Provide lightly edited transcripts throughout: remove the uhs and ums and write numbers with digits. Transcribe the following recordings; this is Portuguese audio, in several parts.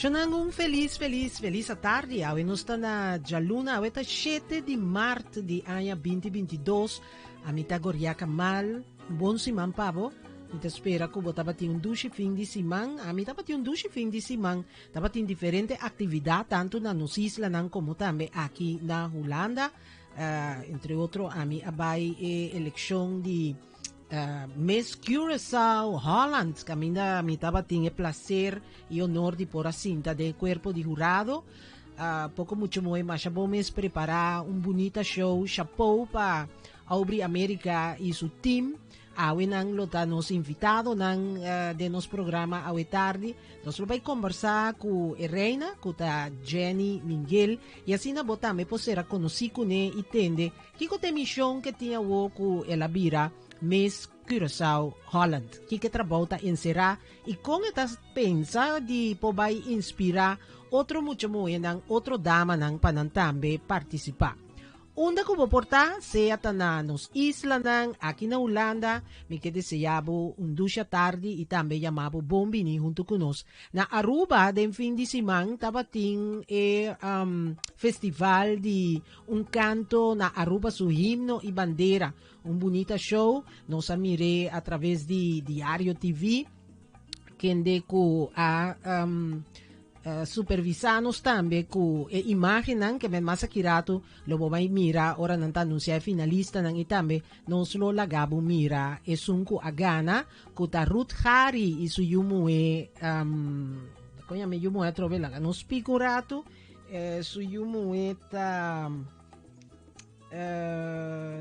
Cionang feliz a tarde. Awe nós está na Jaluna, awe tá 7 de março de ano 2022. A mim tá goriaca mal, bom semana pavo. Então espera que eu tava tendo duche fim de semana. A mim tava tendo duche fim de semana. Tava tendo diferente atividade tanto na nos islas como também aqui na Holanda. Entre outros, a mim abai eleição de Miss Curaçao Holland, que a mim estava tendo o prazer e honor de por a cinta de corpo de jurado. Pouco muito mais, mas vamos preparar bonito show, chapéu para Aubrey América e seu time. Awe nang lota nos invitado nang de nos programa awe tarde. Nós vamos conversar com a reina, com a Jenny Miguel, e assim na bota me poderá conhecer com ele e entender que a missão que tinha o com ela vira Miss Curaçao Holland, que trabalha em será e com esta pensa de poder inspirar outro muito mais nang outro dama nang panan também participar. Onda ko portar seja na nos isla nang aqui na Holanda, me que desejabo ducha tarde e também chamavo bombini junto conosco. Na Aruba, de fim de semana, tava tem festival de canto na Aruba, su himno e bandeira. Bonita show, nos mirei através de Diário TV, que deco a supervisarnos também com a imagem que me massa kirato lo vai mira ora não tá anunciar finalista nang itambe nos lo lagabo mira e sunku agana com ta Ruth Hari e su yumu me yumu e trove laga nos picurato su yumu ta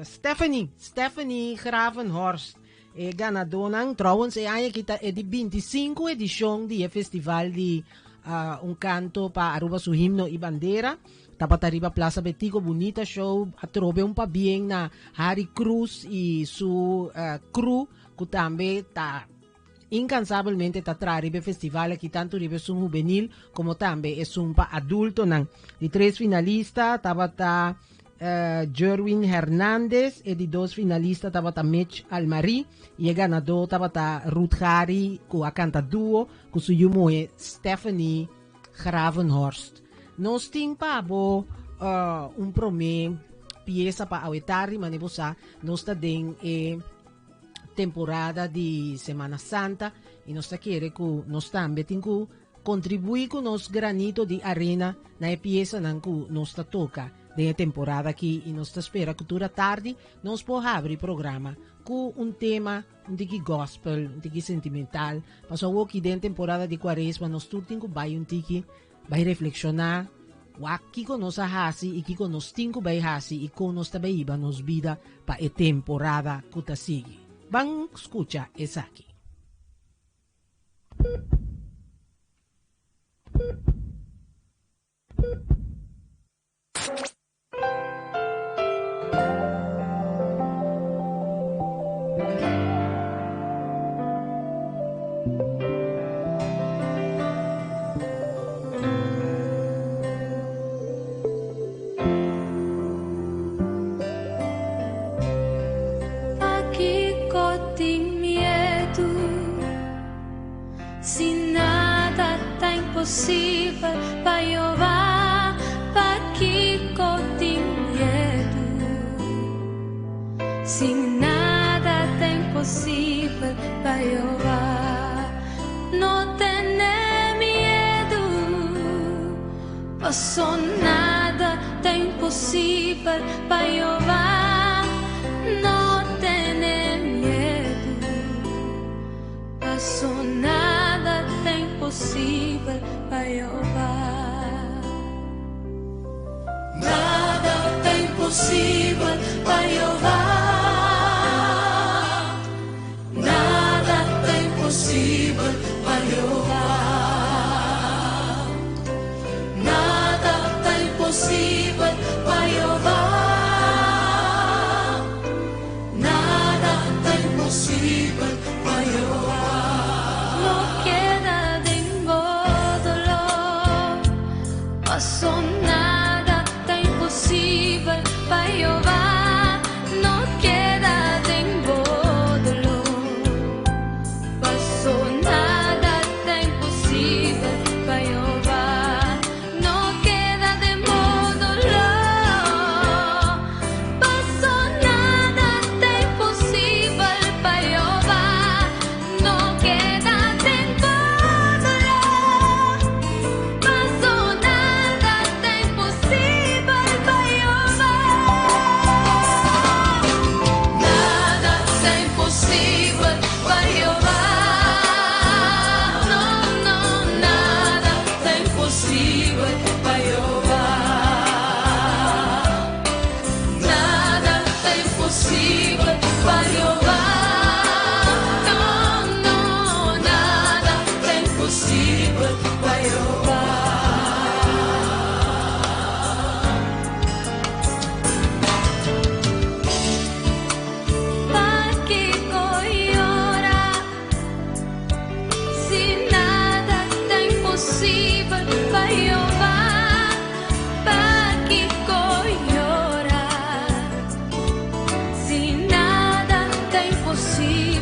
Stephanie Gravenhorst ganadora trouwens é kita é de 25 edição de festival de canto para Aruba su himno e bandeira. Tapat arriba Plaza Betico, bonita show. Atrobe pa bien na Harry Cruz e su crew, que também tá incansavelmente tá traribe festival aqui tanto ribe su juvenil como também é um pa adulto nang. De 3 finalistas, tava Jerwin Hernandez e de 2 finalistas tava Mitch Almari e o ganador tava Ruth Hari com a canta duo com su yumo e Stephanie Gravenhorst. Nós tem pabo prome pieza para awetari manibusa nós tá den temporada de Semana Santa e nós tá querer que nós também tem que contribuir com nos granito de arena na pieza nang que nós tá toca de temporada aqui e nós espera que toda tarde nós podemos abrir programa com tema tiki gospel, tiki sentimental. Passou aqui dentro temporada de quaresma nós tudo tem que vai reflexionar o que nós hasi e que nós tem que vai hasi e como nós também iba nos vida para a temporada que tá sigue. Vamos escutar essa aqui. Impossível para Jeová, para que tem medo. Se nada tem possível para Jeová, não tem medo. Passou nada tem possível para Jeová, não tem medo. Passou nada tem possível para Jeová. Nada tem possível para Jeová. Nada tem possível para Jeová. Nada tem possível para Jeová. Nada tem possível para Jeová. Passou nada, tá impossível para Jeová. Não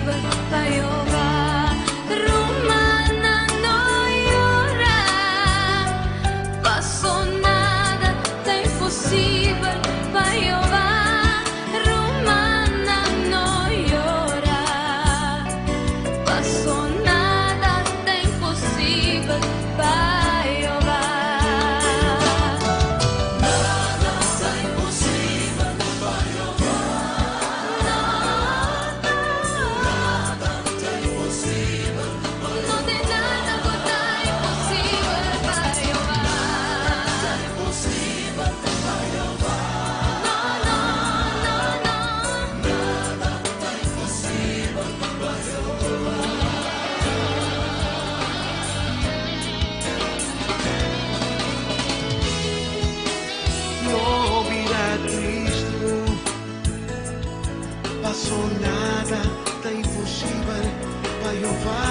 impossibile pa Jehová. Romana no llora, pasó nada, está imposible pa Jehová. Romana no llora, pasó nada, está imposible pa Jehová. Nada está imposible para Jehová. Nada está imposible para No de nada está imposible para Jehová. imposible para Jehová. No, no, no, no. Nada está imposible para Jehová. No vida Cristo, pasó nada, está imposible para Jehová.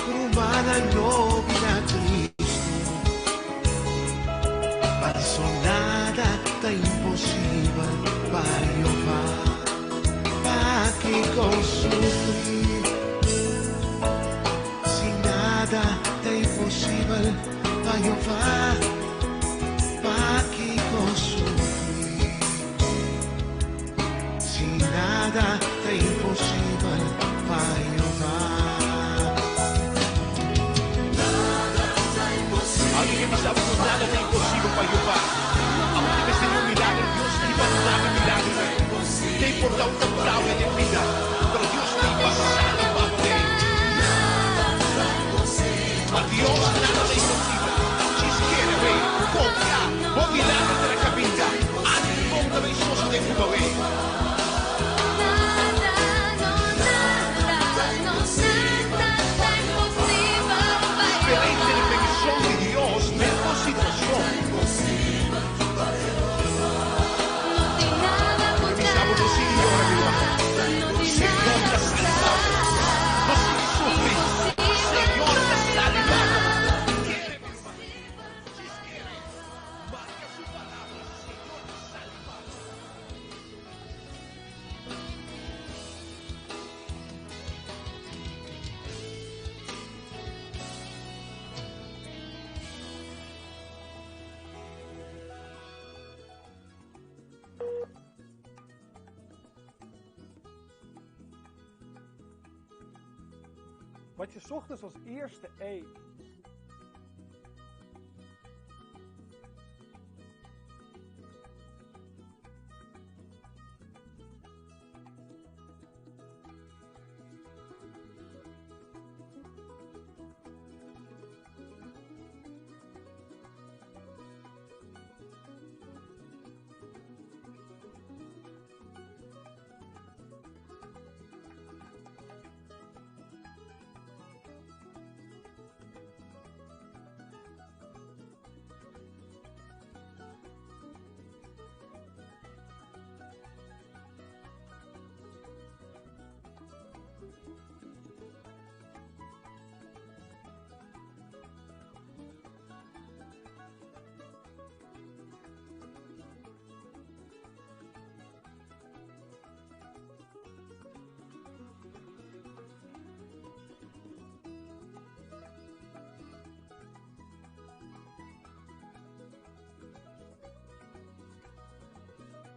Romana no vida Cristo, pasó nada, está imposible para Jehová. ¿Para qué consufrir? Si nada está imposible para Jehová. ¿Para qué consumir? Si nada é impossível para Jeová. Alguien que me sabe que nada é impossível para Jeová. Aunque me enseñó un milagro, Dios te iba a dar un milagro. Te importa un temporal de vida, pero Dios te iba a salvar de él. A Dios nada é impossível. Si quiere ver, confía, o milagro de la cabeza. Ánimo também só se tem que ver. Nada, no, nada, no, nada está imposible para Diferente Jehová. definición de Dios, mesma situação. No de nada Pensava no Senhor, meu amor. no de Senhor nada está salvado. Você que sofre, o Senhor está salvado. Wat je 's ochtends als eerste eet.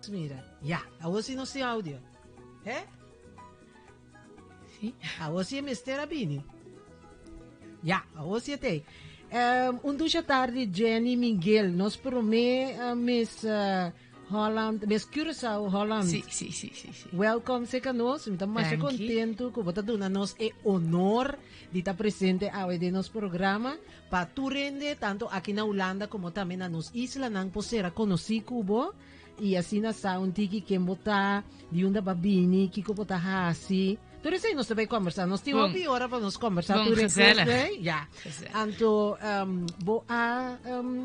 Mira, ja, agora sim não tem áudio. É? Sim. Agora sim é Mr. Abini. Ja, agora sim tem. Dia tarde, Jenny Miguel, nós promete Miss Holland, Miss Curaçao Holland. Sim, sim, sim, sim, sim. Welcome sa kanos. Estamos mais Thank you. contento que bota duna nos é honor de estar presente ao de nos programa para tu rende tanto aqui na Holanda como também na nos isla nang posera conoci Cubo e assim na sound tiki que bota de onda babini que bota hasi. Tu sei nós também conversar, nós temos uma hora para nos conversar. Bom, Tu gezellig. ja. Gezellig. Anto bo a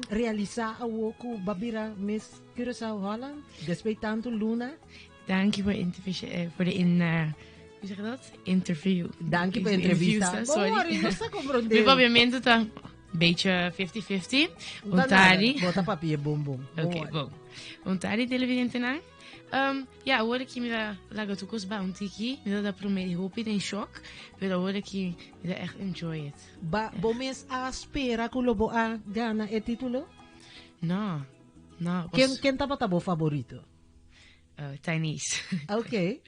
realizar a woku babira Miss Curaçao Holland. Después tanto Luna. Dank je voor, hoe zeg je dat? Interview. Dank je voor de entrevista. Sorry. Sorry, non sta Nu comprendendo. ovviamente sta een beetje 50-50. Ontari. Bota papier, bom, bom. Ok, bom. Ontari televidente na. Ja, ahora que mira la gatukos bounty ki, mira da primeiro hoop in shock, pero ahora que mira echt enjoy it. Bomes a espera que lobo a gana el título? No, no. ¿Quién tapa favorito? Chinese. Oké.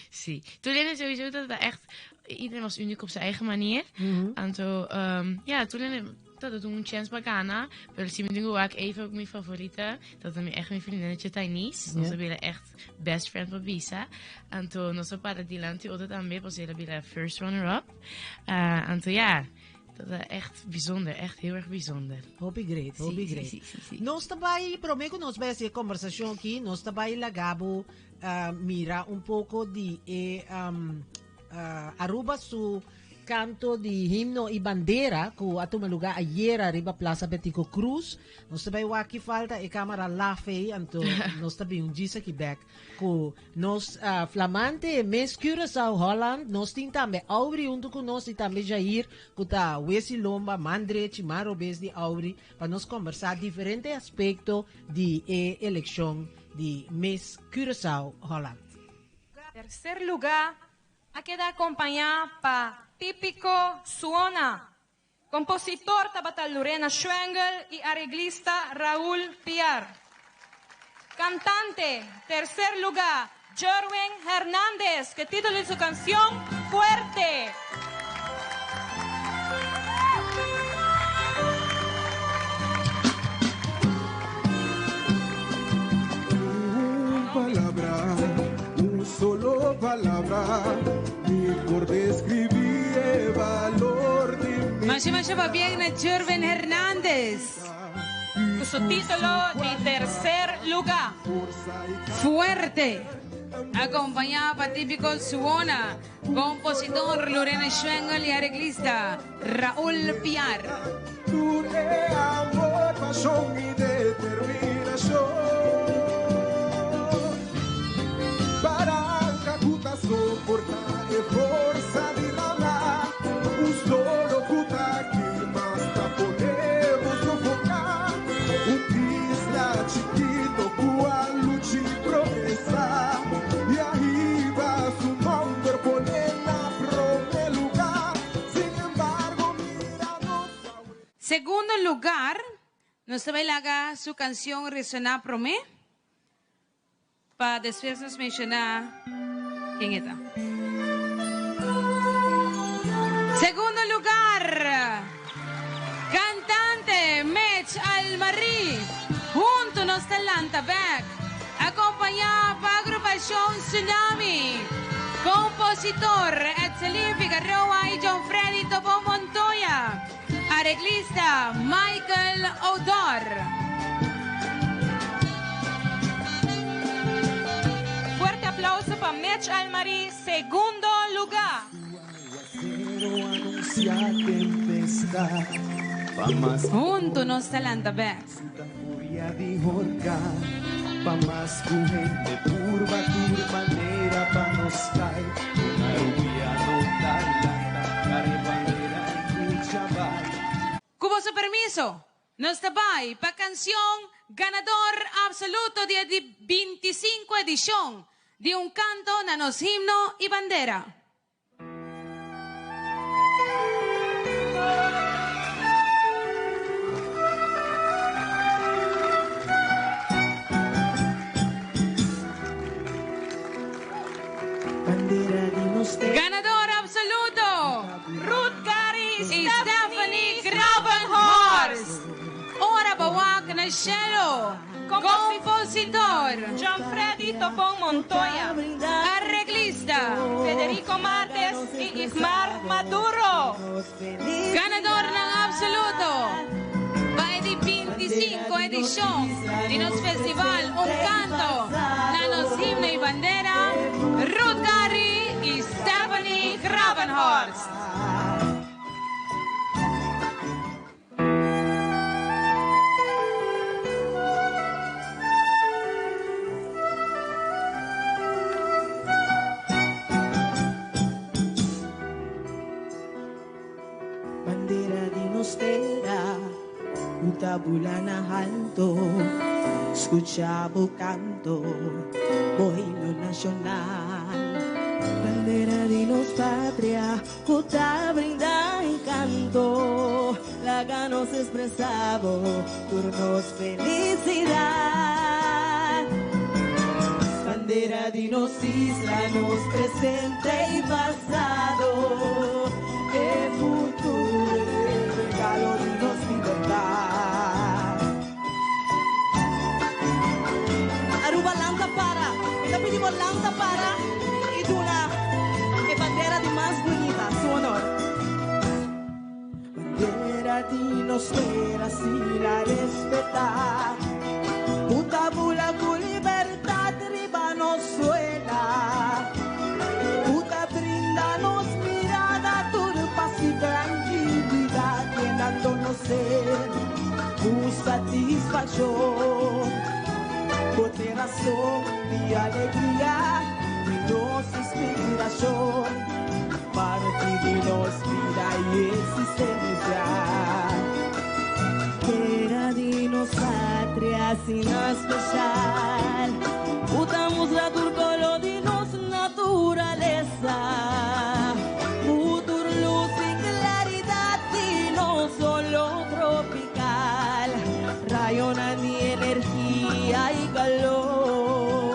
Zie. Toen is sowieso dat echt, iedereen was uniek op zijn eigen manier. En toen, ja, toen dat het een chance bacana. Maar zie me dingen ook even ook mijn favoriete. Dat is echt mijn vriendinnetje Chinese. Ja. Ze willen echt best friend van Visa. En toen, onze para Dilanti, altijd aan mij, was ze willen first runner-up. En toen, ja. Dat is echt bijzonder, echt heel erg bijzonder. Hobby great, hobby great. Sí. Nós também, prometo que nós vamos ter conversação aqui, nós também lagabo mira um pouco de Aruba su canto de himno e bandeira que a toma lugar ayer arriba Plaza Betico Cruz. Nós também aqui falta a câmara lá fei, então nós também diz aqui back que nós flamante mes Curaçao Holland, nós tem também Auri junto com nós e também Jair que tá Wesi Lomba, Mandre, Chimaro Bes de Auri para nós conversar diferentes aspectos de eleição de mes Curaçao Holland. Tercer lugar, a queda acompañada pa Típico Suona, compositor tabata Lorena Schwengel y arreglista Raúl Piar. Cantante, tercer lugar, Jerwin Hernández, que título de su canción, Fuerte. Palabra, un solo palabra, ni por describir el valor de mi Masya va bien na Jerwin Hernández. Su título de tercer lugar. Fuerte. Acompañada por Típico Suona, compositor Lorena Schwengel y arreglista Raúl Piar. Tu amor, pasión y determinación. Para cacuta soportar e força de lana, un solo cuta que más podemos sofocar. Un isla chiquito cual lucha y promesa, y arriba su nombre ponela primer lugar. Sin embargo, míranos. Segundo lugar, nos va a hacer su canción Resonar Promé. Para después nos mencionar quién está. Segundo lugar, cantante Mitch Almarí, junto nos talanta back, acompañada por agrupación Tsunami, compositor Edselín Figueroa y John Freddy Topo Montoya, arreglista Michael Odor. Fuerte aplauso para Mitch Almarí, segundo lugar. Anuncia tempestad, pa más Junto nos talanta back. furia de horca, pa más gente turba, turbanera, pa nos cae, una lluvia no talanta, carepandera y chaval. Cubo su permiso, nos tabay pa canción ganador absoluto de 25 edición de un canto na nos himno y bandera. Bandera de nos Ganador absoluto, Ruth Gary y Stephanie Gravenhorst. Ora bawak na cielo, compositor, John Freddy Topón Montoya, arreglista, Federico Martes y Ismar Maduro. ganador ng absoluto, by the 25 edición de nos festival Un Canto na nos himno y bandera, Ruth Gary y Stephanie Gravenhorst. Bandera di nostera, utabula na halto, escuchaba canto, himno nacional. Bandera de nos patria, justa brinda encanto, la ganos expresado, turnos felicidad. Bandera de nos isla, nos presente y pasado, el futuro, el regalo de nos libertad. Aruba lanza para, la pedimos lanza para, y una bandera de más bonita, su honor. Bandera de nos espera si la respetar, puta bula con libertad, riba nos suena, puta brindanos mirada, todo paz y tranquilidad, llenándonos ser tu satisfacción, por razón y alegría, y nos inspiración, partidos, vida y existencia. Era de nos patria sin especial, utamos la turcolo de nos naturaleza, futur luz y claridad y no solo tropical, rayona ni energía y calor,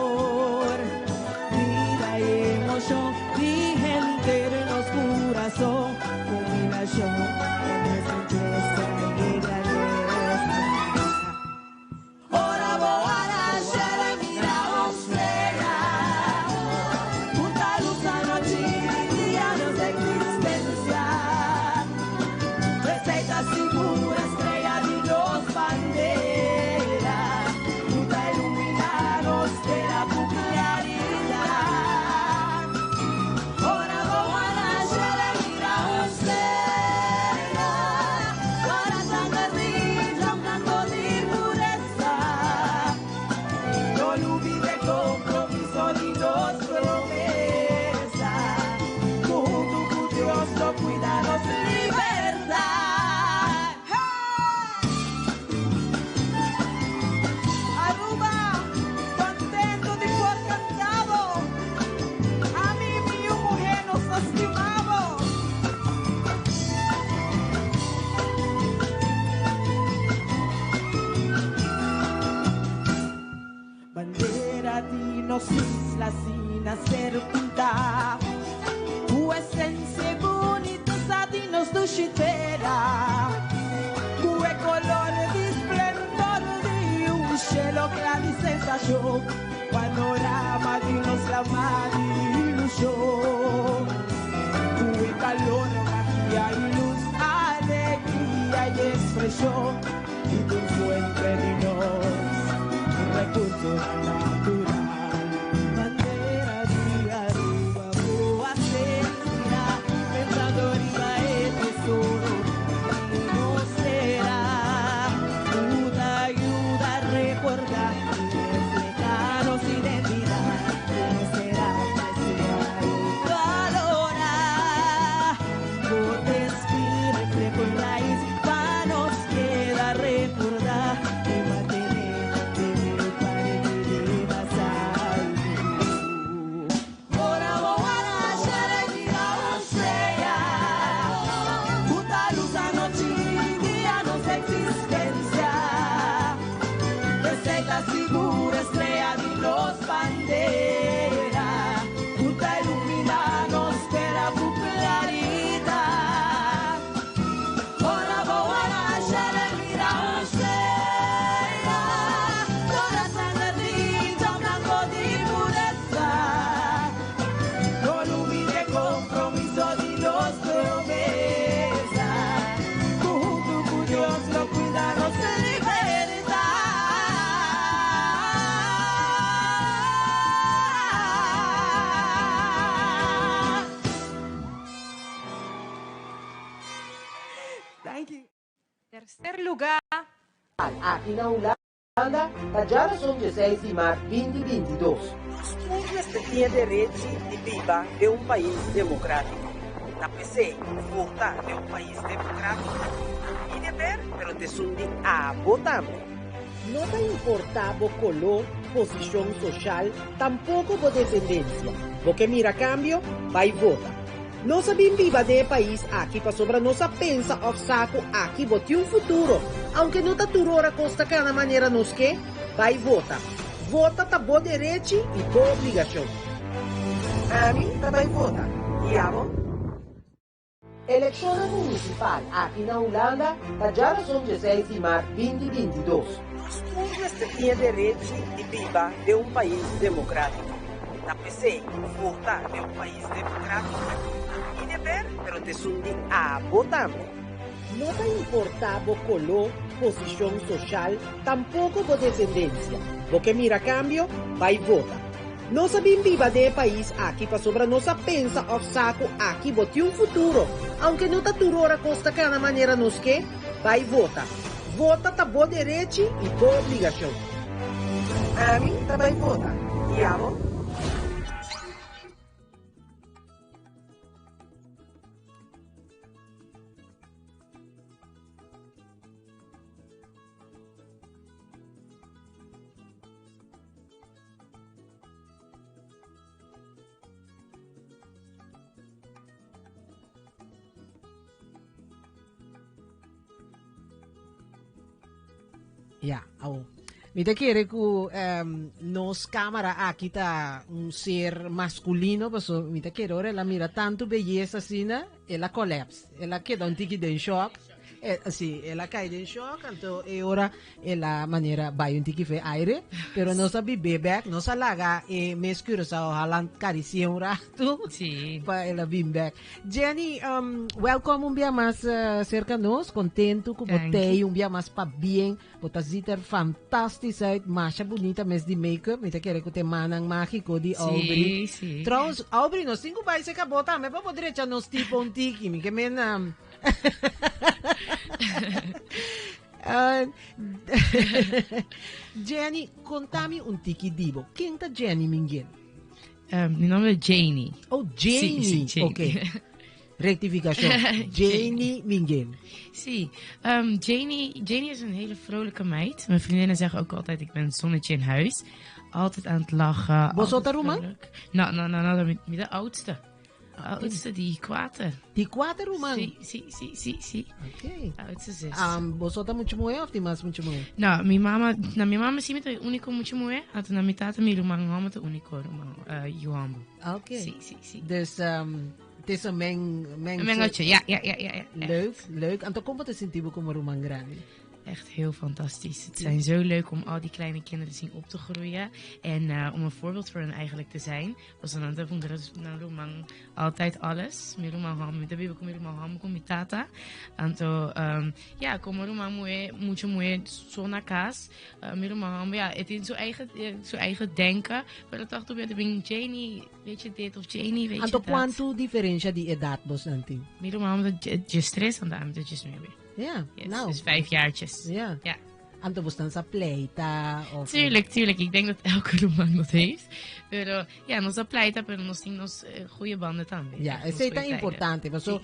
vida y emoción, vigente en los corazón, combinación en nuestra empresa y grandeza. Ora boara, shara mira osera, puta luz a noche y día nos existencia, receta segura, estrella de los bandera, puta iluminanos de la popularidad. Ora boara, shara mira osera, para San Río, un canto de pureza, no olvide compromiso ni nos promesa, junto con Dios lo cuidanos libertad. Aruba, contento de por cantado, a mí mi mujer nos estimamos. Bandera de nos islas sin hacer pintar, tu esencia bonita sa di nos ducitera, tu color de esplendor de un cielo clara y sensación, panorama de nos la mar y ilusión, tu calor, magia y luz, alegría y expresión, y tu fuente de nos recurso natural. Bandera de arriba, boa será, pensando arriba el tesoro, y no será, puta ayuda a recordar, y reflejarnos identidad, no será apreciar y valorar, por espíritu, reflejo y raíz, para nos queda recordar, y mantener de mi padre de pasar. Ora boara, shara mira osea, puta luz a noche y día nos existencia, receta segura, estrella de los bandera, puta iluminanos de la popularidad. Ora boara, shara mira osea, corazón de Río, blanco de pureza, no olvide compromiso de los promesa, junto con Dios lo cuidanos de libertad. Thank you. Tercer lugar, Aqui na Holanda, a geração 16 de março 2022. Os punhos têm direito de viver em um país democrático. Na PC, votar em um país democrático e dever, pero te sundi a votar. No te importaba color, posición social, tampoco por descendencia. Porque mira cambio, va y vota. No sabemos viva de país aquí para sobra no se pensa of saco aquí bote un futuro. Aunque no te turora costa cada manera nos que, va y vota. Vota ta bo derecho y bo obligación. A mí ta va y vota. Y amo. Elecciones municipal aqui na Holanda, já são 16 de março de 2022. Todos têm direito de viver de um país democrático. Na PC, votar de um país democrático e dever, pero te sundi a votar. Não te importava color, posição social, tampouco por descendência. Porque mira cambio, vai vota. Não sabemos viva de país aqui para sobra não se pensa of saco aqui bote um futuro. Aunque não te turora costa cada maneira nos que, vai vota. Vota tá bo direito e bo obrigação. A mim também vota. E amo. Ja, au. Mira quiere que nos cámara aquí está un ser masculino, pues mira quiere ahora la mira tanto belleza así, ¿no? Ella colapsa, ella queda un tiki de shock. Sì, ella cae in shock, e ora è la maniera vai un tiki fe aire, pero no sabe back, no sa laga e me scuro sa halan caricia un rato. Sí. Pa ela bim back. Jenny, welcome un dia mais cerca nós, contento que botei um dia mais para bem, botar zitter fantastisch uit, masha bonita mes de make-up, me te quero que te manang mágico de Aubrey. Sí. Trouwens, Aubrey, nós cinco vai se cabota, me pa poder echar nos tipo un tiki, mi que men Jenny, contami un tiki divo. Quem tá Jenny Minguel? Mi nome è Janie. Oh, Janie. Sì, Janie. Ok. Rectificatie. Janie Minguel. Zie, Janie is een hele vrolijke meid. Mijn vriendinnen zeggen ook altijd, ik ben een zonnetje in huis. Altijd aan het lachen. Was dat altijd Roman? vrolijk. Nou, met de oudste. De oudste, die kwater. Die kwater Roman? Sí. Ok. De oudste zus. Vosotros mucho moe of die mas mucho moe? Nou, mijn mama zie met de unico mucho moe. En na mijn tata mi Roman met de unico Roman. Johambo. Ok. Sí. Dus, het is een mengeltje, ja. Leuk. En dan komt het incentivo como Roman grande. Echt heel fantastisch. Het zijn zo leuk om al die kleine kinderen te zien op te groeien. En om een voorbeeld voor hen eigenlijk te zijn. Was dan de Roman altijd alles. Mijn Roman ham, met de baby kom Roman ham, kom met tata. En to, ja, kom Roman mucho moe zo naar kaas. Mijn Roman ham, ja, het is zo eigen denken. Maar dat dacht ik, ben Janie, weet je dit of Janie, weet je dat. En quanto diferencia di edad vos anti? Mijn Roman ham, je stress aan de arm, dat je meer. Ja, yes, nou. Dus 5 jaartjes. Ja. En dan was dan sa pleita. Of Tuurlijk. Ik denk dat elke Roman dat heeft. Pero, ja, nos pleita, pero nos temos goede banden também. Ja, isso é importante. So,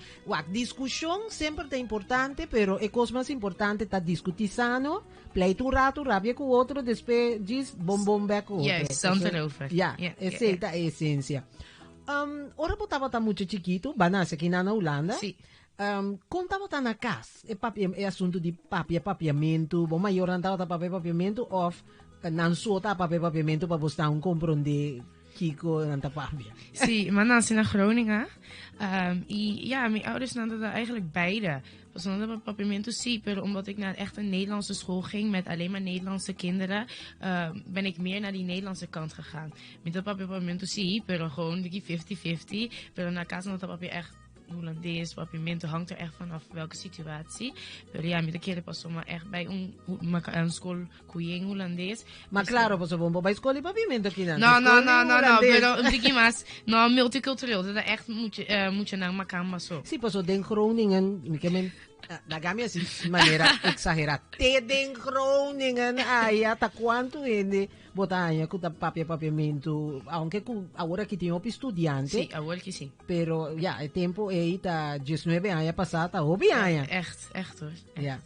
discussão sempre é importante, pero é coisa mais importante tá discutir sano, pleito um rato, rabia com o outro, depois diz bom back com o outro. Yes, santo over. Ja, essa é a essência. Ora botava tá muito chiquito, banasa aqui na Holanda. Sim. Contava tá na casa, é assunto de papiamento, bom maior andava tá papiamento, of não só tá papiamento para você não compreender Kiko en Tapavia. Zie, maar dan zijn naar Groningen. Ja, mijn ouders namen dat eigenlijk beide. Was dan dat papiermento zie, maar omdat ik naar echt een Nederlandse school ging met alleen maar Nederlandse kinderen, ben ik meer naar die Nederlandse kant gegaan. Met dat papiermento zie, maar gewoon 50-50. Maar naar casa dat papier echt Hollandees, papiermento hangt er echt vanaf welke situatie. Maar ja, met de keren pas maar echt bij een school kuyeng Hollandees. Maar claro, pas op bij school papiermento kina. No, pero un tiki más, no multicultureel, dat echt moet je naar elkaar maar zo. Sí, pues den Groningen, la gamia de manera exagerada. Te den Groningen, ay, hasta cuánto vende botanya com papiamento, aunque agora que tem estudiante. Sí, agora que sim. Pero ja, o tempo é tá 19 anos passado, tá 9 anos. Echt hoor. Ja.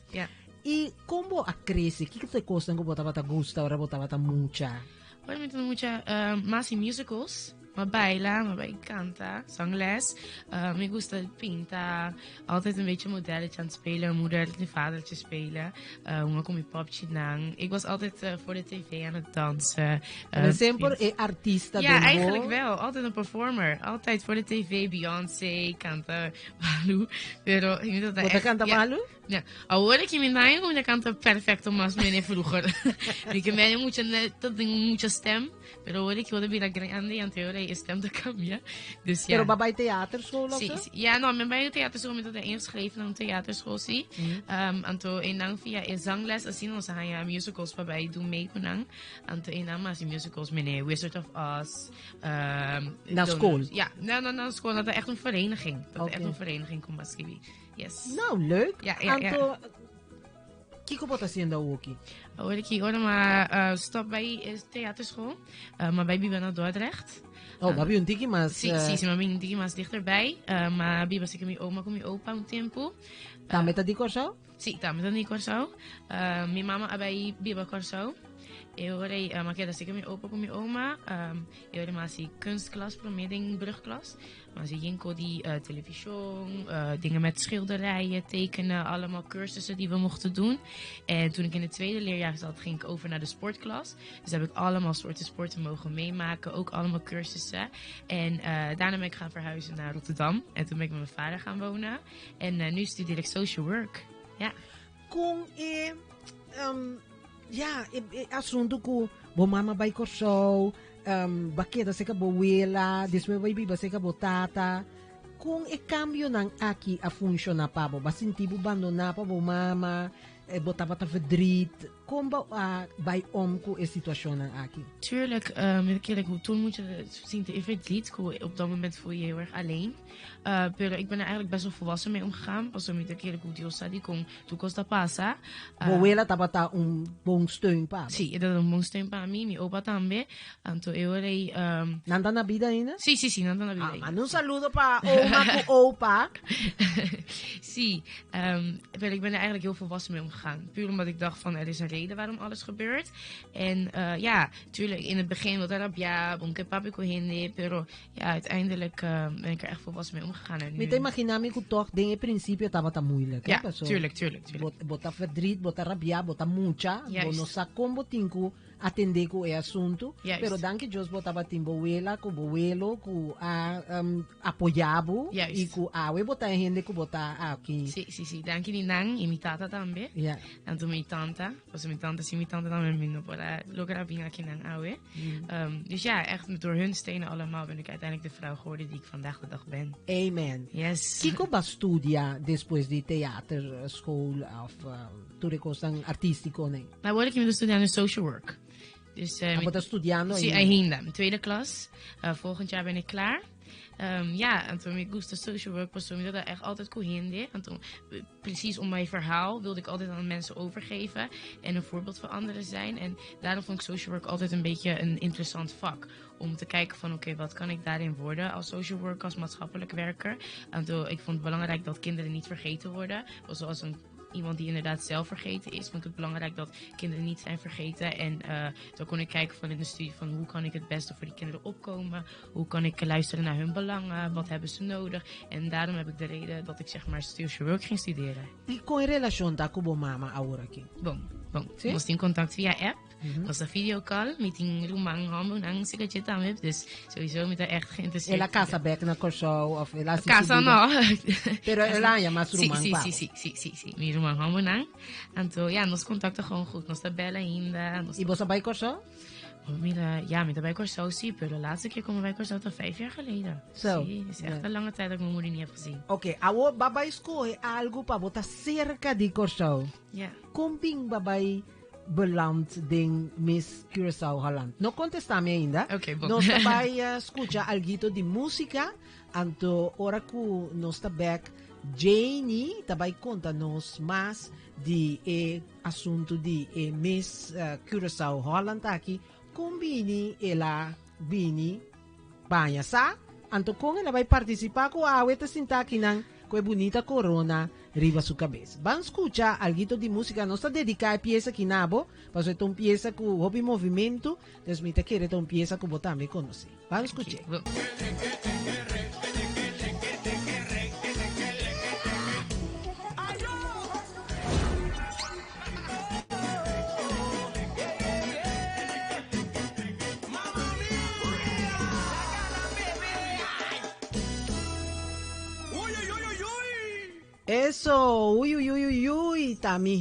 Y como a crece, ¿qué te cosas que botaba ta gusta ahora botaba ta mucha? Bueno, me mucha más en musicals. Me baila, me canta, zangles. Me gusta pinta. Altijd een beetje modelletje aan het spelen. Moedertje, vadertje spelen. Hoe kom je popje nang. Ik was altijd voor de tv aan het dansen. Sempre artista. Ja, eigenlijk wel. Altijd een performer. Altijd voor de tv. Beyoncé, canta Malu. Pero, ¿Vos canta Malu? Ja, ahora que me dan como canta perfecto más me vroeger. Que me dio mucha stem, pero ahora que voy a grande y anterior stem te cambia. Dus ja. Pero bij theaterschool of sí, zo? Sí. Ja, nou, mijn bij theaterschool met dat ingeschreven aan theaterschool zie. En toen in dan via zangles zien ons aan ja musicals waarbij doen mee kunnen. En toen in dan maar musicals meneer Wizard of Oz. Naar school? Ja, naar school. Dat is echt een vereniging. Dat is echt een vereniging kom maar Yes. Nou, leuk. Ja. Kiko wat haciendo aquí? Hoor ik hier maar stop bij theaterschool. Maar bij Biba naar Dordrecht. Oh, maar bij een tiki mas. Sí, maar bij een tiki mas dichterbij. Maar Biba zit met oma, kom je opa een tempo. Met dat die Corso? Sí, met dat die Corso. Mijn mama bij Biba Corso. Eu orei, maar kijk, dat zeker mijn opa en mijn oma. Eu orei maar die kunstklas, promeding, brugklas. Maar ze jinko die televisie, dingen met schilderijen, tekenen, allemaal cursussen die we mochten doen. En toen ik in het tweede leerjaar zat, ging ik over naar de sportklas. Dus heb ik allemaal soorten sporten mogen meemaken, ook allemaal cursussen. En daarna ben ik gaan verhuizen naar Rotterdam. En toen ben ik met mijn vader gaan wonen. En nu studeer ik social work. Ja. Ja, assunto ko bo mama bay Corso, bakeda se ka bo wela, después bay biba se ka bo tata. Kung e cambio ng aki a funciona pa bo, basin tibo abandona pa bo mama, botava ta verdriet. Kom ba bij omko is situatie ng aki? Tuurlijk, toen moet je zien te verdriet. Op dat moment voel je je heel erg alleen. Pero ik ben er eigenlijk best wel volwassen mee omgegaan. Pas om te keren hoe Dios sabe kung tu costa pasa. Boela tabata bong steun pa. Sí, dat een bong steun pa mi, mi opa tambe. Anto eorei nanda na vida ina? Sí, nanda na vida. Man, un saludo pa oma ko opa. Sí, pero ik ben er eigenlijk heel volwassen mee omgegaan. Puur omdat ik dacht van er is een reden waarom alles gebeurt. En ja, tuurlijk in het begin wat erop ja, bonke papi ko hindi, pero ja, uiteindelijk ben ik er echt volwassen mee omgegaan. En Met imaginami ko toch dingen principio taba moeilijk. Ja, tuurlijk. Bota verdriet, bota rabia, bota mucha, bono sa combo tinku atender ko e assunto. Pero danke Dios botaba timbo wela, ko boelo, ko apoyabo, y ko awe bota gente ko bota aqui. Sí, danke ni nang, y mi tata también. Ja. En toen mi tanta, was mi tanta dan met minder para lograr binga kinang awe. Dus ja, echt door hun stenen allemaal ben ik uiteindelijk de vrouw geworden die ik vandaag de dag ben. Amen. Yes. Kiko ba studia después de theaterschool of toerekost artistico ne? Nou word ik in de studiando social work. Dus wat studiando? Sí, ainda, tweede klas. Volgend jaar ben ik klaar. Ja, en toen ik gusta social work was toen dat echt altijd cohinde. En toen, precies om mijn verhaal wilde ik altijd aan mensen overgeven en een voorbeeld voor anderen zijn. En daarom vond ik social work altijd een beetje een interessant vak. Om te kijken van oké, wat kan ik daarin worden als social worker, als maatschappelijk werker. En toen, ik vond het belangrijk dat kinderen niet vergeten worden. Zoals iemand die inderdaad zelf vergeten is, vond ik het belangrijk dat kinderen niet zijn vergeten. En toen kon ik kijken van in de studie van hoe kan ik het beste voor die kinderen opkomen. Hoe kan ik luisteren naar hun belangen. Wat hebben ze nodig. En daarom heb ik de reden dat ik zeg maar social work ging studeren. Y con relación ta kubo mama ahora aquí. Bon. We moesten in contact via app. Was een videocall met een rumang hamon ang sigache tamip. Dus sowieso met haar echt geïnteresseerd. En la casa back na Corso of la casa no. Pero Elanya mas rumang pa. Sí. Mi rumang hamon ang. En toen ja, nos contacten gewoon goed. Nos tabellen ainda. Y vos bij Corso? Ja, met bij Corso sí, pero de laatste keer komen wij Corso tot 5 jaar geleden. Zo. Sí, het is echt een lange tijd dat ik mijn moeder niet heb gezien. Oké, awo babay escoge algo pa bota cerca di Corso. Ja. Kumping babay beland ding Miss Curaçao Holland. No contestame ainda. Okay, bom. Nos tabay escucha algo de música. Anto ora ku nos tabek Janie tabay conta-nos mas de assunto de Miss Curaçao Holland aqui. Combini ela bini banha sa. Anto kung ela vai participar ko awet sinta kinang ko bonita corona riba su cabeza. Van a escuchar algo de música, no está dedicada a pieza que nabo, pues es una pieza que hobby movimiento, entonces me te quiere una pieza que vos también conocí. Van a escuchar. Eso, uy, ta mi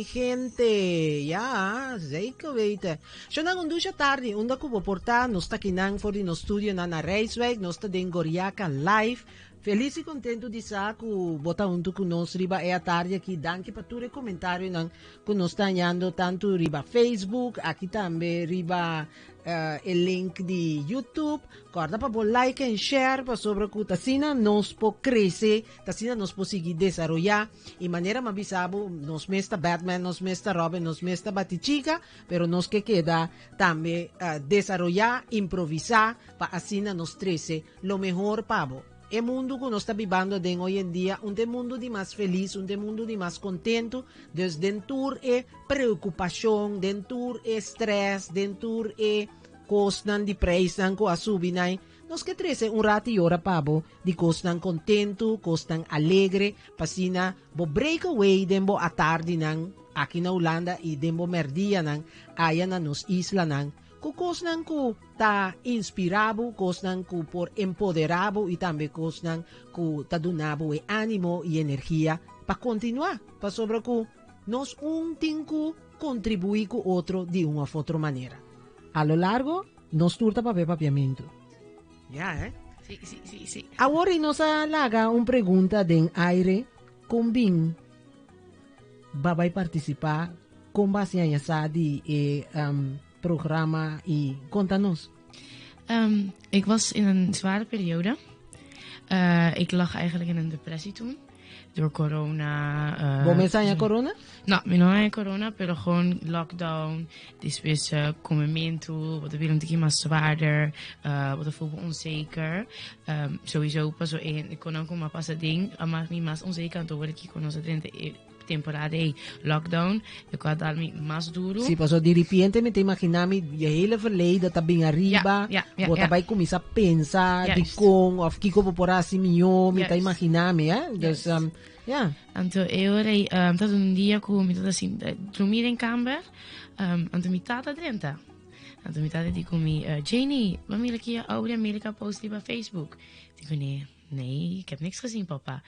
gente, ja, zeker weten. Zo na een douche tardi, unda kubo porta, no sta kinang voor die no studio na Rijswijk, no sta den Goriaca live. Feliz e contento di saco, bota unto con nos riba e a tardi aqui, danke pa tu commentario nang con nos tagliando tanto riba Facebook, aqui tambe riba il link di YouTube, guarda pa bon like and share, pa sobre que tasina nos po crece, tasina nos po seguir desarrollar, y manera mabisabo, nos mesta Batman, nos mesta Robin, nos mesta Batichica, pero nos que queda también desarrollar, improvisar, pa asina nos trece lo mejor pavo. El mundo que nos está viviendo de hoy en día, un mundo de más feliz, un mundo de más contento, desde dentro de preocupación, dentro de estrés, dentro de cosas de precio que a subir, nos que trece un rato y hora pavo, de cosas contento, cosas alegre, pasina, bo break away, dembo a tarde nang, aquí na Holanda, y dembo merdia nang, aya na nos isla nang, kosnan ku ta inspirabo, kosnan ku por empoderabo y también kosnan ku ta donabo e ánimo y energía para continuar, para sobre ku nos un tinku contribuir ku otro de una u otra manera. A lo largo, nos turta papel papiamento. Ya, Sí. Ahora nos alaga una pregunta de aire con bin babay participar con base a esa di programma y contanos. Ik was in een zware periode. Ik lag eigenlijk in een depressie toen. Door corona. ¿Vos me enseñas corona? No, no hay corona, pero gewoon lockdown. Después comimiento, wat de wereld een keer maar zwaarder. Wat de voelde onzeker. Sowieso pas zo één. Ik kon ook maar pas het ding. Maar niet maar onzeker aan het worden. Ik kon ons temporada de lockdown. Ik had daarmee mas duro. Sí, pasó de repente me te imaginami je hele verleden dat ben arriba. Wat daarbij comienza a pensar de con of kiko poporasi mio, me te imaginami, Dus ja. Anto eore dat un dia ku mi dat assim, dormir in kamer. Anto mi tata drenta. Anto mi tata di kumi Janie, mamila kia oude Amerika post die op Facebook. Die nee, ik heb niks gezien, papa.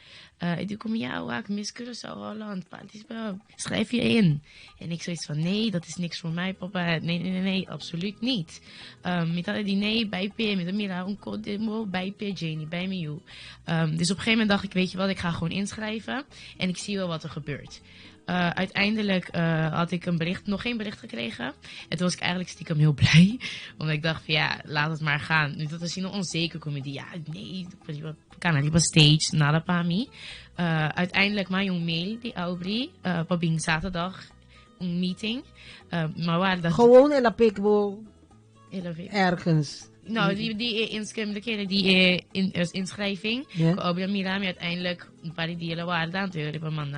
Ik kom jou, ik mis Curaçao, Holland. Schrijf je in. En ik zoiets van, nee, dat is niks voor mij, papa. Nee, absoluut niet. Met alle die nee, bij P, met Amira, een code bij P, Janie, bij me. Dus op een gegeven moment dacht ik, weet je wat, ik ga gewoon inschrijven. En ik zie wel wat er gebeurt. Uiteindelijk had ik nog geen bericht gekregen. En toen was ik eigenlijk stiekem heel blij. Omdat ik dacht van ja, laat het maar gaan. Nu dat is nog onzeker comedy. Ja, nee, kan arriba stage, nada para mí. Uiteindelijk mijn jong mail, die Aubry, pabing zaterdag een meeting. Maar waar dat... Gewoon in la pikbo ergens. Nou, die inschrijving. Aubry Mirami uiteindelijk een paar dieren waren dan te horen man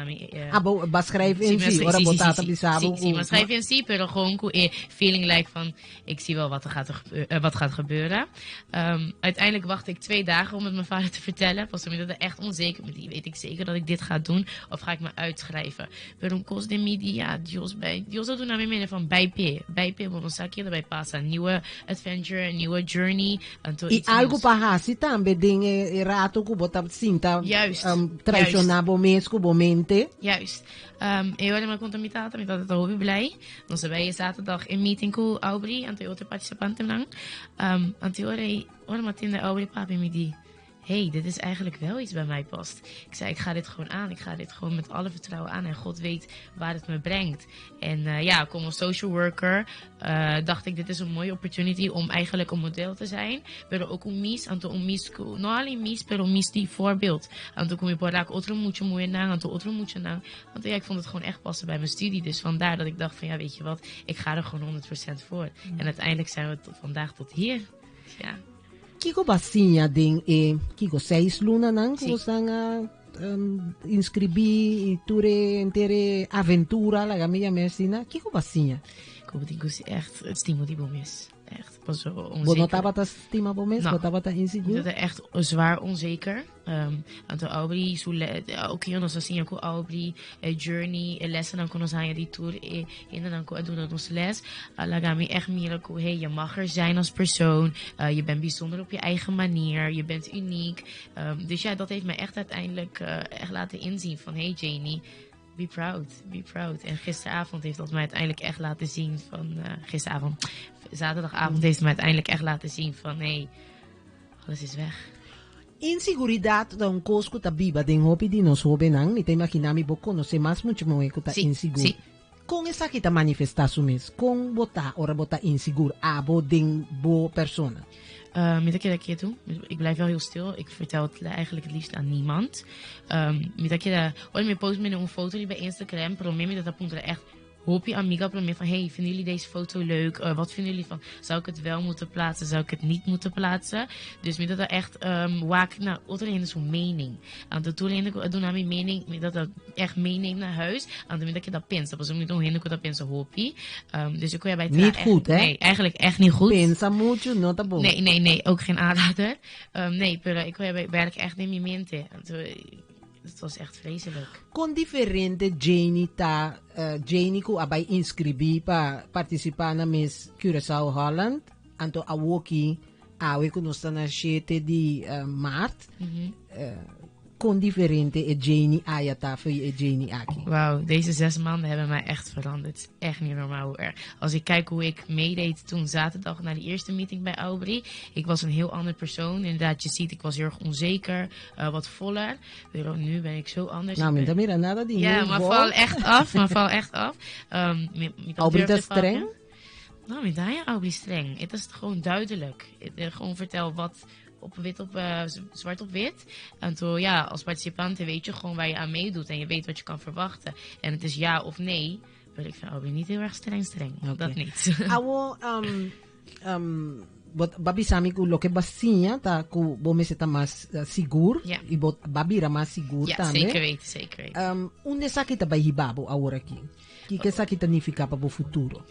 maar schrijven in sí, ora botata bisabo. Sí, maar schrijven in sí, pero gewoon feeling like van ik zie wel wat gaat gebeuren. Uiteindelijk wacht ik 2 dagen om het mijn vader te vertellen. Pas toen dat echt onzeker met die weet ik zeker dat ik dit ga doen of ga ik me uitschrijven. Pero un cos de media, Dios dat doen naar mij van bij P, want dan erbij passen, nieuwe adventure, een nieuwe journey. Y algo pahasi tambe dingen rato ko botab sinta. Juist. Traicionabo mesco bomente. Juist. Eu era uma contaminata, me tata heel blij. Dan zijn wij zaterdag in meeting com Aubry, en toen participanten lang. En toen hoorde Mathilde Aubry papi me die. Hey, dit is eigenlijk wel iets bij mij past. Ik zei, ik ga dit gewoon aan. Ik ga dit gewoon met alle vertrouwen aan. En God weet waar het me brengt. En ja, ik kom als social worker. Dacht ik, dit is een mooie opportunity om eigenlijk een model te zijn. Maar ook om mis. En om mis, no alleen mis, maar om mis die voorbeeld. En toen kom je por raak otro mucho moe nang. En toen otro mucho nang. Want ja, ik vond het gewoon echt passen bij mijn studie. Dus vandaar dat ik dacht van, ja, weet je wat. Ik ga er gewoon 100% voor. En uiteindelijk zijn we vandaag tot hier. Ja. Kiko basinha ding Kiko 6 luna nang kusang inscribi ture entere aventura la gamia mesina. Kiko basinha. Ik zie echt het stimo die boom is. Echt, was zo onzeker. Bonotaba ta stima bomes, Nou, botaba ta Dat inseguro. is echt zwaar onzeker. Anto Aubry, ook hier nog zien ook Aubry, journey, lessen dan kunnen zijn die tour in dan kunnen doen dat ons les. Lagami echt meer hey, je mag er zijn als persoon. Je bent bijzonder op je eigen manier. Je bent uniek. Dus ja, dat heeft mij echt uiteindelijk echt laten inzien van hey Janie. Be proud, be proud. En gisteravond heeft dat mij uiteindelijk echt laten zien van... zaterdagavond heeft het mij uiteindelijk echt laten zien van... Nee, alles is weg. Inseguridad dan cosco ta biba den hopi di nos hobenang, ni te imaginami boko no se mas mucho mo eko ta Sí, inseguro. sí. Con esa kita manifestasu mes, con bota ora bota inseguro, abo den bo persona. Met dat keer toe. Ik blijf wel heel stil. Ik vertel het eigenlijk het liefst aan niemand. Met dat keer, ooit meer post met een foto die bij Instagram. Pero met dat punt echt. Hoop je amiga pro van hey, vinden jullie deze foto leuk? Wat vinden jullie van? Zou ik het wel moeten plaatsen? Zou ik het niet moeten plaatsen? Dus met dat echt waak, nou, iedereen is zo'n mening. En dat toen ik doen aan mijn mening, met dat echt meeneemt naar huis. En dan dat je dat pensa, pas om niet omheen ik dat pensa hoopie. Dus ik kon je bij Niet goed, hè? Nee, eigenlijk echt niet goed. Pensa mucho, nota bom. Nee, ook geen aanrader. Nee, pero ik kon je bij echt niet meer mente. Het was echt vreselijk. Con differente Janie ta Janie ku abay inscribi pa participar na Miss Curaçao Holland anto awoki awe kunosta na 7 di maart. Con differente e Janie ayata voor je Janie aki. Wauw, deze 6 maanden hebben mij echt veranderd. Het is echt niet normaal hoe erg. Als ik kijk hoe ik meedeed toen zaterdag naar die eerste meeting bij Aubry. Ik was een heel ander persoon. Inderdaad, je ziet, ik was heel erg onzeker. Wat voller. Nu ben ik zo anders. Nou, Ik ben- mira nada die. Ja, maar val echt af. Aubry dat streng? Nou, met daar Aubry streng. Het is gewoon duidelijk. Gewoon vertel wat op wit op zwart op wit. En toen, ja, als participant weet je gewoon waar je aan meedoet. En je weet wat je kan verwachten. En het is ja of nee. Maar ik vind Aubry niet heel erg streng. Okay. Dat niet. Awo babi sami ku loke basinha ta ku bomeseta mas sigur. Ja. Ibot babira mas sigur Ja, tambe. zeker weten. Unde sakita bij hibabo agora aqui? Que sakita significa para o futuro?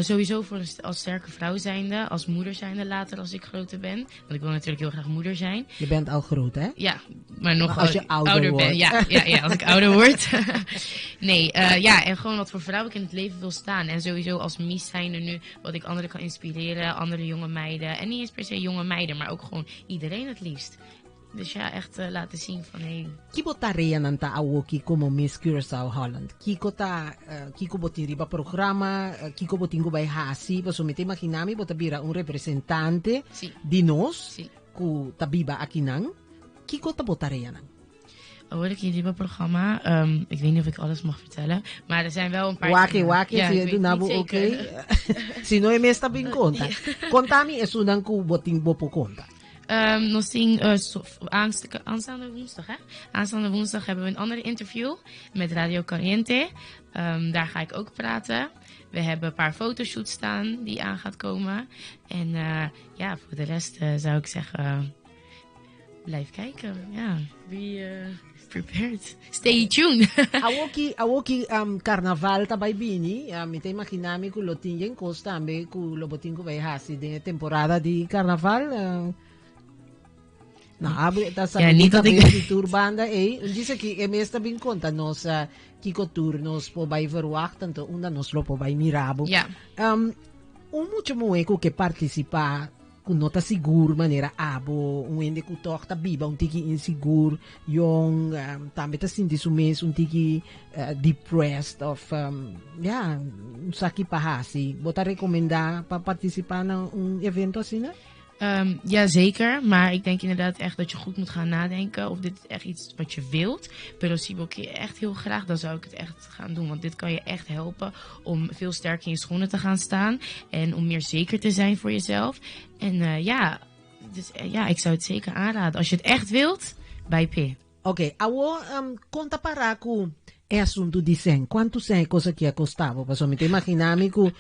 Sowieso als sterke vrouw zijnde, als moeder zijnde later als ik groter ben. Want ik wil natuurlijk heel graag moeder zijn. Je bent al groot, hè? Ja, maar nog als je ouder wordt. ben. Ja, als ik ouder word. Nee, en gewoon wat voor vrouw ik in het leven wil staan. En sowieso als Mies zijnde nu, wat ik anderen kan inspireren, andere jonge meiden. En niet eens per se jonge meiden, maar ook gewoon iedereen het liefst. Dus ja, echt laten zien van hey. Kiko ta rea nanta awoki como Miss Curaçao Holland. Kiko botin riba programa, Kiko botingo bij Hasi, so mete imaginami bota bira un representante Sí. di nos, Sí. ku tabiba akinang. Kiko ta bota rea nang. Hoor ik in dit programma. Ik weet niet of ik alles mag vertellen. Maar er zijn wel een paar... Wake, Ja, si ik je weet doet nabu niet oké. zeker. Si no me está bien conta. Contami es unang ku boting bopo conta. Nog zien, aanstaande woensdag, hè? Aanstaande woensdag hebben we een ander interview met Radio Caliente. Daar ga ik ook praten. We hebben een paar fotoshoots staan die aan gaat komen. En ja, voor de rest zou ik zeggen, blijf kijken. Ja, be prepared. Stay tuned. Awoki carnaval tabay bini, mite imaginami ku lotingin costa ambe ku lobotin ku bay hasi de temporada di carnaval. Nou, abre ta sa Ja, niet dat ik- die tourbanda dice que esta bin conta nos kiko tour nos po bay verwachten to una nos lo po bay mirabo. Ja. Mucho moeco que participa ku nota sigur manera abo un ende ku tochta biba un tiki inseguro yung tambe ta sinti sumes un tiki depressed of saki pahasi bota recomenda pa participar na un evento assim, né? Ja, zeker. Maar ik denk inderdaad echt dat je goed moet gaan nadenken of dit is echt iets wat je wilt. Pero si wil je echt heel graag, dan zou ik het echt gaan doen. Want dit kan je echt helpen om veel sterker in je schoenen te gaan staan. En om meer zeker te zijn voor jezelf. En ik zou het zeker aanraden. Als je het echt wilt, bij P. Okay, awo conta para ku è assunto di sen. Quanto sei cosa che costava? Passo mi te immaginami che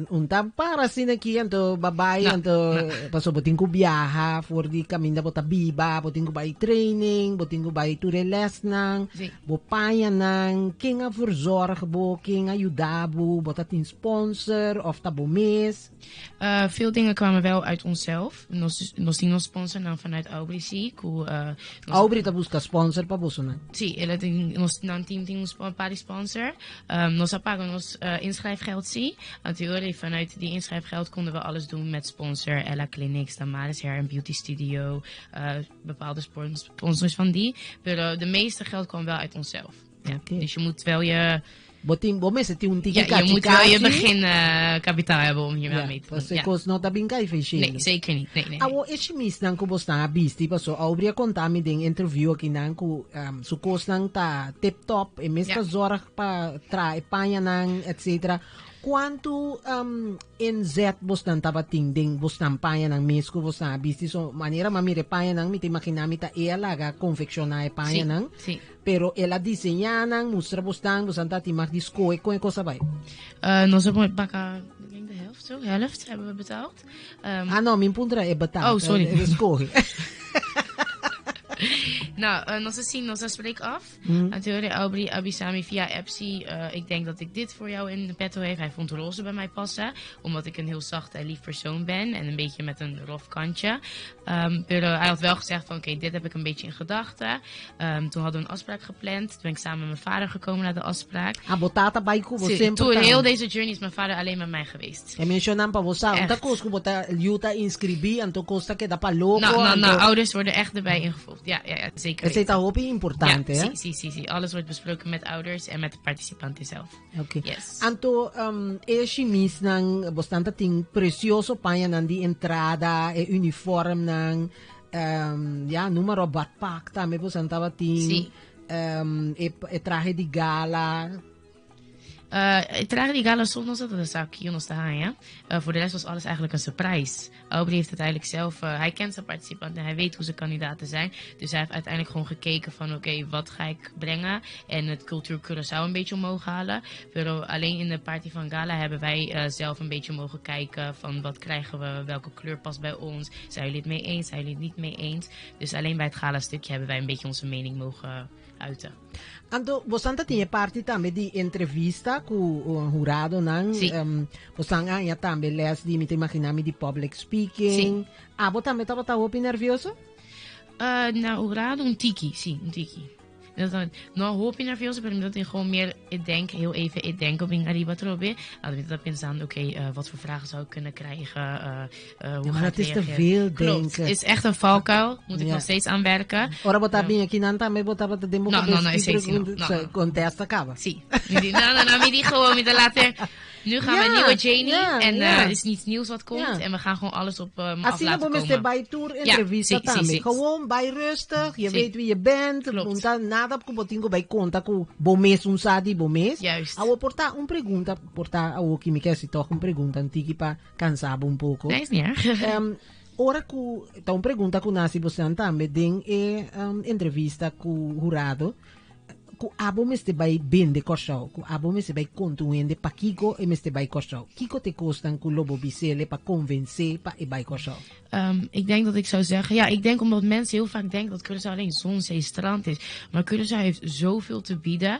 un tampara sine chi anto babai anto passo botingu viaja fuori di cammina bota biba, botingu bai training, botingu bai ture les nang, bo paya nang, king a verzorg bo, king ayuda bo, botat in sponsor of tabo mes. Veel dingen kwamen wel uit onszelf. Nos die nos sponsor dan vanuit Aubrey zie. Aubrey ta busca sponsor pa boso nang. Sì, nos nan team ting een paar sponsor. Nos apago nos inschrijfgeld zie. Natuurlijk vanuit die inschrijfgeld konden we alles doen met sponsor. Ella Clinics, Damaris Hair and Beauty Studio. Bepaalde sponsors van die. Maar de meeste geld kwam wel uit onszelf. Ja. Okay. Dus je moet wel je... je moet wel je beginkapitaal hebben om hier wel mee te doen. Se kost nota binkai facendo. Nee, zeker niet. Nee. Awo eshimis nang ko bosta bisti paso Aubrey contami ding interview aqui nang ko su kost nang ta tip top e mesca zorg pa tra e panya nang etc. Quanto inzet bostan tabating ding bostan paya ng mesko bostan bisti so manera mamire paya ng miti makinami ta ela confecciona e paya ng pero ela diseña ng mustra bostan tati mag disco e cosa vai nos hebben baka de helft hebben we betaald. No, min puntra e betaald. Oh, sorry. Disco. Nou, nos spreek af. Natuurlijk, Aubrey Abisami via Epsi. Ik denk dat ik dit voor jou in de petto heeft. Hij vond roze bij mij passen. Omdat ik een heel zacht en lief persoon ben. En een beetje met een rof kantje. Hij had wel gezegd van oké, dit heb ik een beetje in gedachten. Toen hadden we een afspraak gepland. Toen ben ik samen met mijn vader gekomen naar de afspraak. Toen heel deze journey is mijn vader alleen met mij geweest. En mencionam pa vosa, dat kost bota Juta inscribi en to costa que da pa loco. Nou, ouders worden echt erbij ingevolgd. Ja, zeker. Het is al hoop importante, hè? Zie. Alles wordt besproken met ouders en met de participanten zelf. Oké. Yes. Anto, chimis nang bastante ting precioso paya nang di entrada e uniform nang numero backpack tame bastante ting e traje di gala. Tragen die gala soms dat de zaak hier nog staan, ja. Voor de rest was alles eigenlijk een surprise. Aubrey heeft het eigenlijk zelf, hij kent zijn participanten, hij weet hoe ze kandidaten zijn. Dus hij heeft uiteindelijk gewoon gekeken van oké, wat ga ik brengen? En het cultuur Curaçao een beetje omhoog halen. Pero alleen in de party van gala hebben wij zelf een beetje mogen kijken van wat krijgen we, welke kleur past bij ons. Zijn jullie het mee eens, zijn jullie het niet mee eens? Dus alleen bij het gala stukje hebben wij een beetje onze mening mogen uiten. Ando, bostante tinha parte também de entrevista com o jurado, não? Bostante tinha também les de me imaginami de public speaking. Abo também estava open nervioso? Nou, jurado, un tiki. No hoop je nervioso, pero dat ik gewoon meer heel even denken op in Arriba Trobe. Hadden we dat pensando, oké, wat voor vragen zou ik kunnen krijgen? Hoe maar het is te veel denken. Het is echt een valkuil, moet ik nog steeds aan werken. Ora botar bem aqui não também botava de demo contesta acaba. Zie. Me die gewoon met de later. Nu gaan we een nieuwe Janie en er is niets nieuws wat komt en we gaan gewoon alles op af laten komen. Assim bij tour entrevista também. Gewoon bij rustig, je weet wie je bent. Nada com botingo bij conta com bomes sadi bomes. Juist. Awo porta porta awo que me quer se toch pergunta antiga para cansar um pouco. Nee, is niet erg. Ora ku tá pergunta ku nasi bosan também ding entrevista com jurado. Ku abo meste bay bende korsau, ku abo meste bay contuende pa Kiko e meste bay korsau. Kiko te kostan ku lobo bisele pa convencer pa e bay korsau. Ik denk dat ik zou zeggen, ik denk omdat mensen heel vaak denken dat Curaçao alleen zon, zee, strand is. Maar Curaçao heeft zoveel te bieden.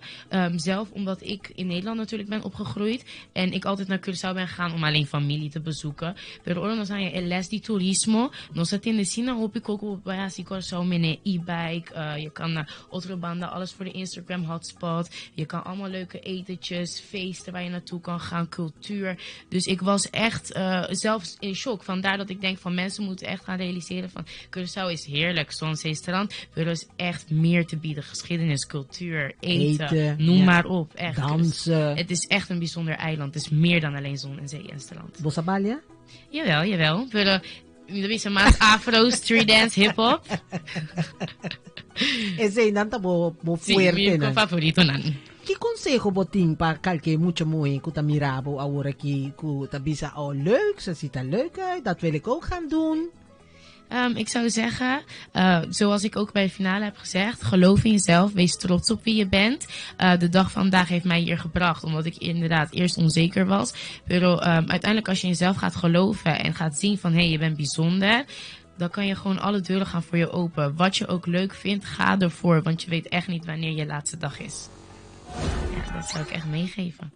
Zelf omdat ik in Nederland natuurlijk ben opgegroeid en ik altijd naar Curaçao ben gegaan om alleen familie te bezoeken. Pero ahora nos hay el les di turismo, nos atiende sina hopi koko bayasi Curaçao met een e-bike. Je kan naar otro banda, alles voor de Instagram hotspot. Je kan allemaal leuke etentjes, feesten waar je naartoe kan gaan, cultuur. Dus ik was echt zelfs in shock. Vandaar dat ik denk van mensen moeten echt gaan realiseren van Curaçao is heerlijk, zon, zee, strand. Maar er is echt meer te bieden. Geschiedenis, cultuur, eten noem maar op. Echt. Dansen. Het is echt een bijzonder eiland. Het is meer dan alleen zon en zee en strand. Bossa Balia? Jawel. Pero er is más afro, street dance, hip-hop. Ese ainda tá bo fuerte, sí, mi favorito nan. Que consejo botin para calque mucho mooi ku ta mirabo ahora ki ku ta bisa leuk, ze ziet er leuk uit, dat wil ik ook gaan doen. Ik zou zeggen, zoals ik ook bij de finale heb gezegd, geloof in jezelf, wees trots op wie je bent. De dag van vandaag heeft mij hier gebracht, omdat ik inderdaad eerst onzeker was. Pero uiteindelijk als je in jezelf gaat geloven en gaat zien van, je bent bijzonder, dan kan je gewoon alle deuren gaan voor je open. Wat je ook leuk vindt, ga ervoor, want je weet echt niet wanneer je laatste dag is. Ja, dat zou ik echt meegeven.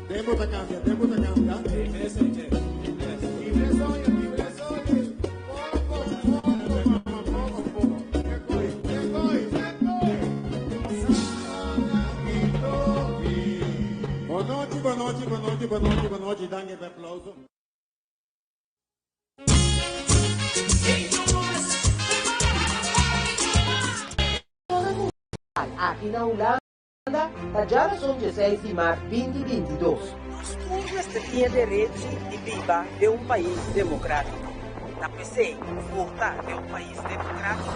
Tempo da cambia. Boa noite, danke per applauso. Aqui na Holanda, a geração 16 de março de 2022. Os todos têm direito de viver em um país democrático. Na PC, votar em um país democrático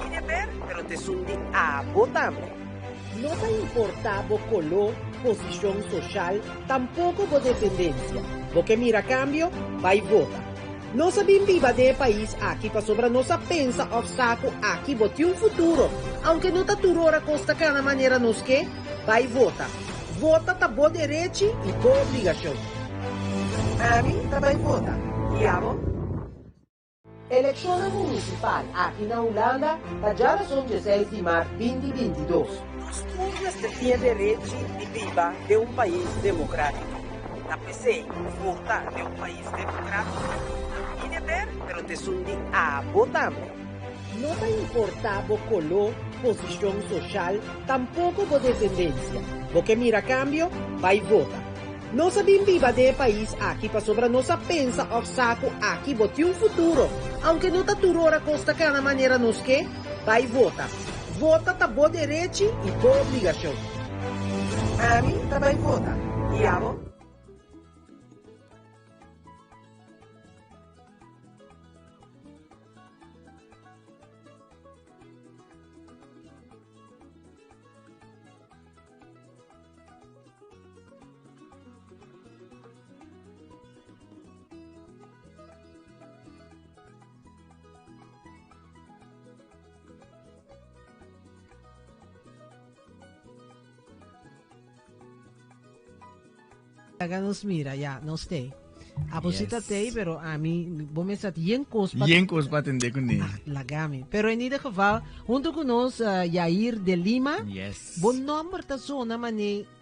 e dever, pero te sundi a votar. Não te importava color, posição social, tampouco a dependência. Porque mira cambio, vai votar. Nós sabemos viva de país aqui para sobre nossa pensa of saco aqui bote um futuro. Aunque não tá turora costa cana maneira nos que, vai vota. Vota tá boa direito e boa obrigação. A mim também vota. E amo? Eleição municipal aqui na Holanda, a geração 16 de março de 2022. Os todos têm direito de viver em um país democrático. Na PC, votar em um país democrático e dever, pero te sundi a votar. Não te importava color, posição social, tampouco a dependência. Porque mira cambio, vai votar. Nós sabemos viva de país aqui para sobre nossa pensa of saco aqui bote um futuro. Aunque não tá turora costa cana maneira nos que, vai votar. Vota tá boa direito e boa obrigação. A mim também vota. E amo? Nos mira, ya, no stay. A posita tem, pero a mim, vou me estar yen cospa. Yen cospa atender com ele. Lagami. Pero em ieder geval, junto conosco, Yair de Lima. Yes. Bom número da zona, mas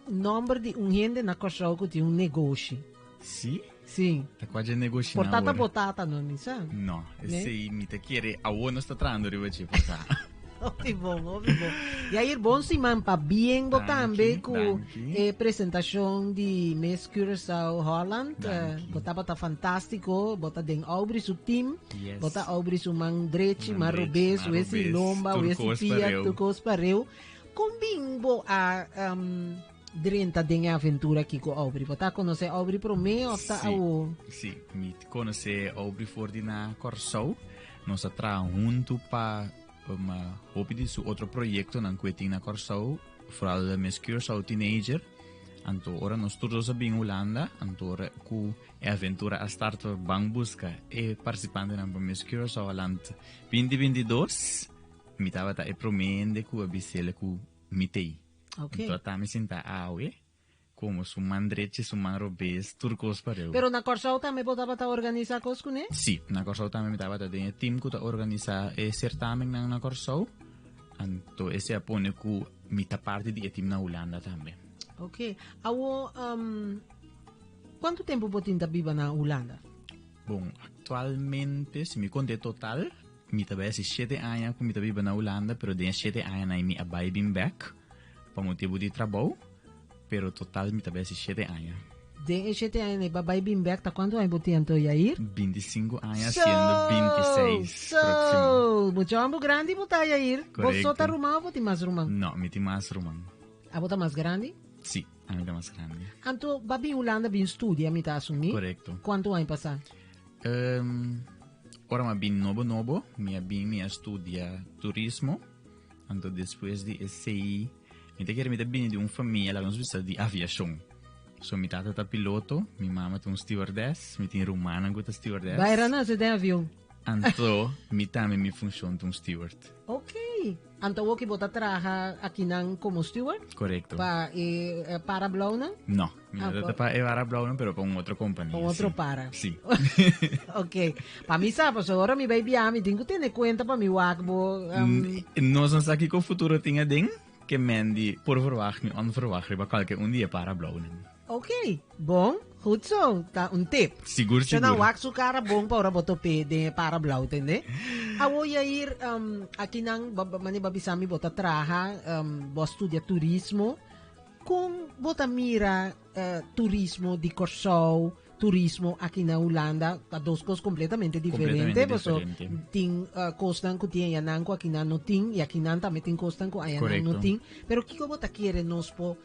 número de gente na costa que tem negócio. Sim? Sim. Tá quase negociando. Portata botata, não é isso? Não, esse aí me te quer, a ONU está trazendo, eu vou te falar. Ótimo. E aí, bom semana para bem também com a apresentação de Miss Curaçao Holland. Bota fantástico, bota den obri su team, bota obri su mandreci, marubes, o esse lomba, o esse pia, turcos pareu. Combinbo a direnta den aventura aqui com obri. Bota conhecer obri pro me ou tá ao? Sim, me conhecer obri for de na Corsou. Nós atra junto para houve disso outro projeto na Queting na Corsou, fora da Miss Curaçao Teenager. Então, ora nós todos em Holanda, então com a aventura a start bang busca e participante na Miss Curaçao Holland 2022, me tava a promende com a bicela com mitei. Okay. Então, tá me sinta awe como su mandrete, su manrobes, turcos pareu. Pero na Corsou também botava a organizar coisas, né? Sim, na Corsou também me tava de team que organiza certamen na Corsou. Então, esse apone com mita parte de team na Holanda também. Ok. Awo, quanto tempo você vive na Holanda? Bom, atualmente, se me conte total, me trabalha 7 anos que me vive na Holanda, pero de 7 anos eu me abai bem back, por motivo de trabalho. Pero total me trabalha 7 anos. De 7 anos, né? Babai bem back, tá quanto anos você tem, Yair? 25 anos, sendo 26. Muito grande, você, Yair. Correcto. Você tá rumão ou você mais rumão? Não, me tem mais rumão. A você mais grande? Sim, a minha mais grande. Então, babi Holanda bem estudia, me tá assumir? Correto. Quanto anos passar? Ora, ma bem novo, me estudia turismo. Então, depois de esse mi te quero me bene di una famiglia la nostra di aviazione. So mi tata ta piloto, mi mamma ta un stewardess, mi tin romana con ta stewardess. Vai rana se tem avião. Anto mi tame mi funziona un steward. Ok. Anto wo ki bota traha aqui nan como steward? Correcto. Pa para Blauna? No, mi tata pa para Blauna pero pa un altro compagnia. Un altro para. Sì. Ok. Pa mi sa, so ora mi vai biami, tengo tene conta pa mi wakbo. Nós não aqui com o futuro tinha den. que mendi por verwacht nu onverwacht riba qualche un dia para blaunen. Ok, bom, goed zo. Un tip. Sigur, Siya na sigur. wak su cara bom para boto pede para blau, tende? Awo yair, aqui nang mani babisami bota traha, bo studia turismo. Kung bota mira turismo di Corsou, turismo aqui na Holanda, tá duas coisas completamente diferentes. Completamente diferente. Tem costan que tem yananco aqui na no tem, e aqui nan também tem costan que ayanan no Correcto. tem. Pero kiko bota querer nos po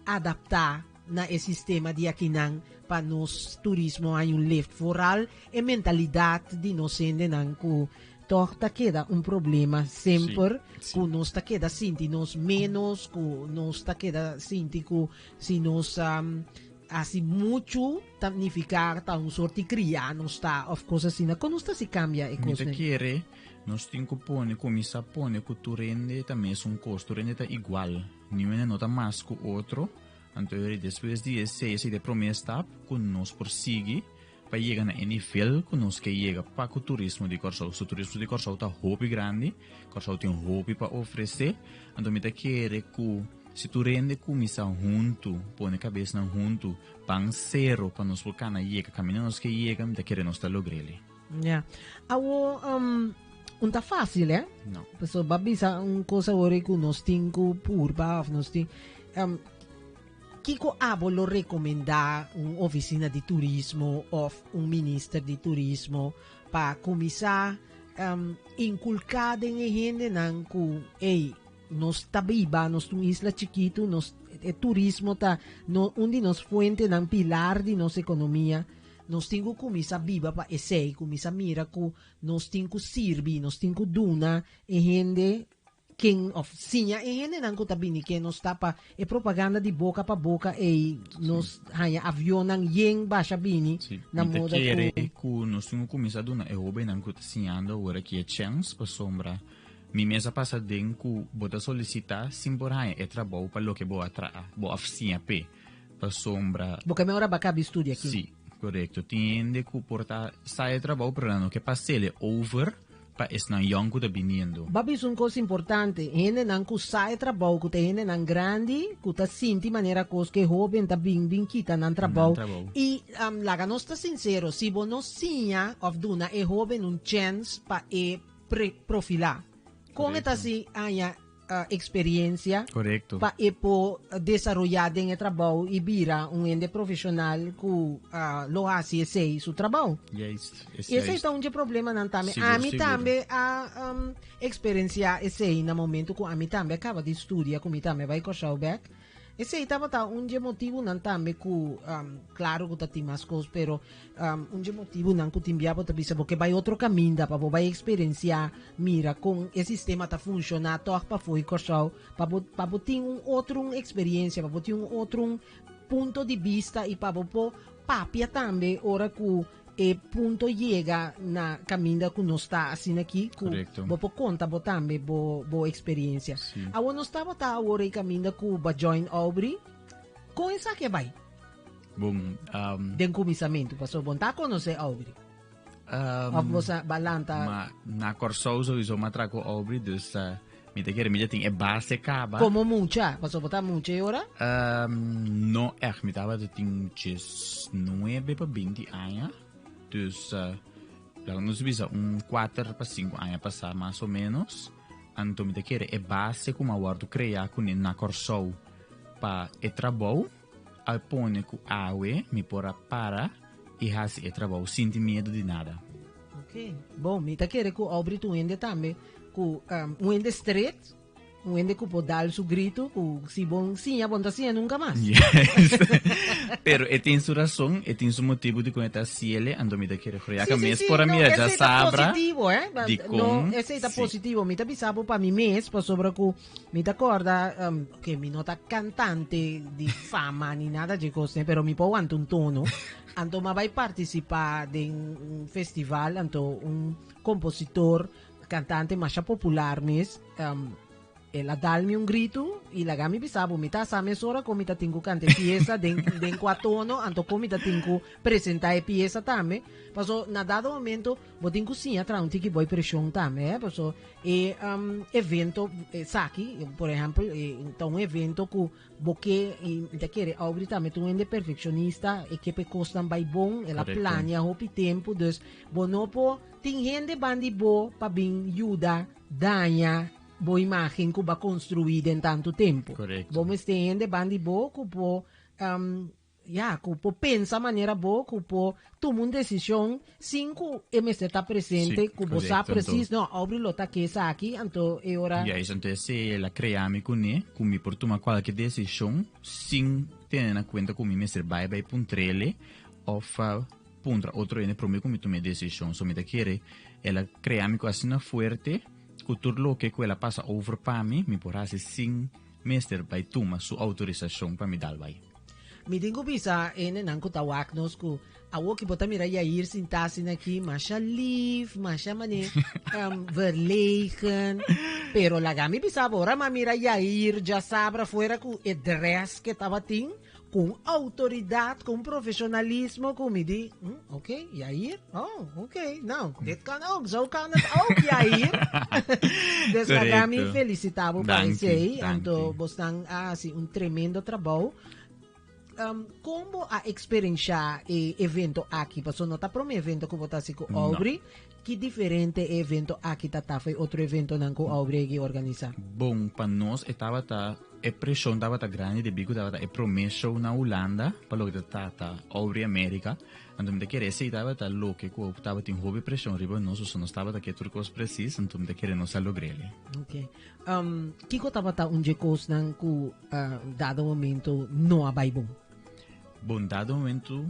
adaptar na e sistema de aqui nan para nos turismo hay un lift foral e mentalidade de nos sende nan ku torta queda un problema sempre ku nos ta queda sinti nos menos ku nos ta queda sinti ku si nos assim muito significar ta un sorti cria non sta of course assim na quando sta si cambia e Mita cose chiere, non stinco pone, come sa pone, che tu rende también es un costo, rende ta igual. Ni una nota más que otro. Entonces, después de ese de promesa, con nos persigi, para llegar a nivel con nos que llega para o turismo de Corsou. O turismo de Corsou está hobby grande, Corsou tem hobby para oferecer. Então, mita chiere que se tu rende comissão junto, põe a cabeça na junto, pan zero para nos volcar na chega, caminhando nos que chega, mita chiere nos tá logrele. yeah awo não tá fácil Não. pessoa babisa coisa ora que nós tinco purba of nós tem Kiko abo lo recomendar oficina de turismo of ministro de turismo para começar inculcar em gente nan ku nos tabiba nos tu isla chiquito nos turismo ta no onde nos fuente nan pilar de nossa economia nos tingo começar biba pa essay começar mira ku nos tingo sirvi nos tingo duna e gente quem oficina e gente não está bem que nos tapa é propaganda de boca para boca e nos hanya avião não yen baixa bem na moda que nós temos começado na Europa não está sinando agora que é chance para sombra mi mesa passa dentro bota solicitar sim por hanya é trabalho para lo que boa boa oficina para sombra boca me hora bacaba estudia aqui sim correto tem que portar sai trabalho para não que passe ele over para esse não young da viniendo. Babi un cosa importante, gente nan ku sai trabalho, ku gente nan grande, ku ta sinti maneira cos que joven ta bing kita nan trabalho. E laga nós tá sincero, se bo não sinha of duna e joven un chance pa e profilar. Com esta si anya experiência correcto pa e po desarrollar em trabalho e vira ente profissional que lo hace sei su trabalho. Esse é um problema não também. A mim também a experiência esse no momento que a mim também acaba de estudar, como também vai coxar back. Esse estava motivo não também que claro que tem mais coisas, pero motivo não que timbiaba também porque vai outro caminho para vai experienciar mira com esse sistema tá funcionar toque para foi coxar para ter outro experiência para ter outro ponto de vista e para papia também ora que e punto chega na caminho que nós está assim aqui que vou conta vou também vou experiência a nós estava tá agora caminho que vai join Aubrey com essa que vai bom den começamento passou bom tá conhecer Aubrey você balanta na Corsou sowieso matraco Aubrey dus mi te quer mi tem é base caba como mucha passou botar mucha ora no echt mi tava tem 9 para 20 anos dus nos visa 4 para 5 anos passar mais ou menos então me quer é base como aguardo criar com na Corsou para e trabalho al pone com awe me pora para e has e trabalho sem medo de nada. Ok, bom me quer que Aubrey tu ende também com ende street ende que pode dar su grito se bom sim a bom assim nunca mais pero tem sua razão tem seu motivo de conectar ciele ando me quer criar que mês por a minha já sabra positivo de com esse está positivo me tá bisabo para mi mês para sobre que me tá acorda que me nota cantante de fama ni nada de cose pero me può anto un tono anto ma vai participar de un festival anto un compositor cantante mais popular mes ela dá-me um grito e lá me bisabo me tá sa mesora como tá tenho cante pieza den quatono anto como tá tenho apresentar pieza também passo na dado momento vou tenho cozinha tra um tiki boy pressão também passo evento saki por exemplo então um evento que porque te quer abrir também tu é perfeccionista e que pe costam vai bom ela plania hopi tempo dus bonopo tem gente bandi bo para bem ajuda danha boa imagem que vai construir em tanto tempo. Correto. Vamos ter de bandi boa que pode pensar maneira boa que pode tomar uma decisão sem que ele está presente que você precisa não abrir lota que está aqui então é hora. Então se ela criar-me com ele que me por tomar qualquer decisão sem ter na conta que me ser vai puntrele ou puntra outro ene para mim que me tome decisão so me da querer ela criar-me com assim forte que tudo que ela passa over para mim me porá se sim mestre vai tomar sua autorização para me dar vai. Me digo bisa nang kutawak nos ko awo ki bota mira Yair sintasin aqui masha lief masha mane verlegen pero lagami bisa bora ma mira Yair já sabra fuera ku e dress que tava tin com autoridade, com profissionalismo, com me di, ok, Yair, ok, não, dit kan ook, zo kan het ook, Yair. Dus lagami felicitavo para você, então bostan assim tremendo trabalho. Como a experienciar o evento aqui? Porque não está para um evento que você está com Aubrey, que diferente é evento aqui tá foi outro evento não com Aubrey que organiza. Bom, para nós estava a pressão estava grande de bico estava a promesso na Holanda para o que tá Aubrey América. Então me querer se estava louco que estava tem hobby pressão riba nós só não estava que turcos preciso então me querer não salogrele. Ok. Kiko estava onde cos não com dado momento não abai bom. Bom, dado momento,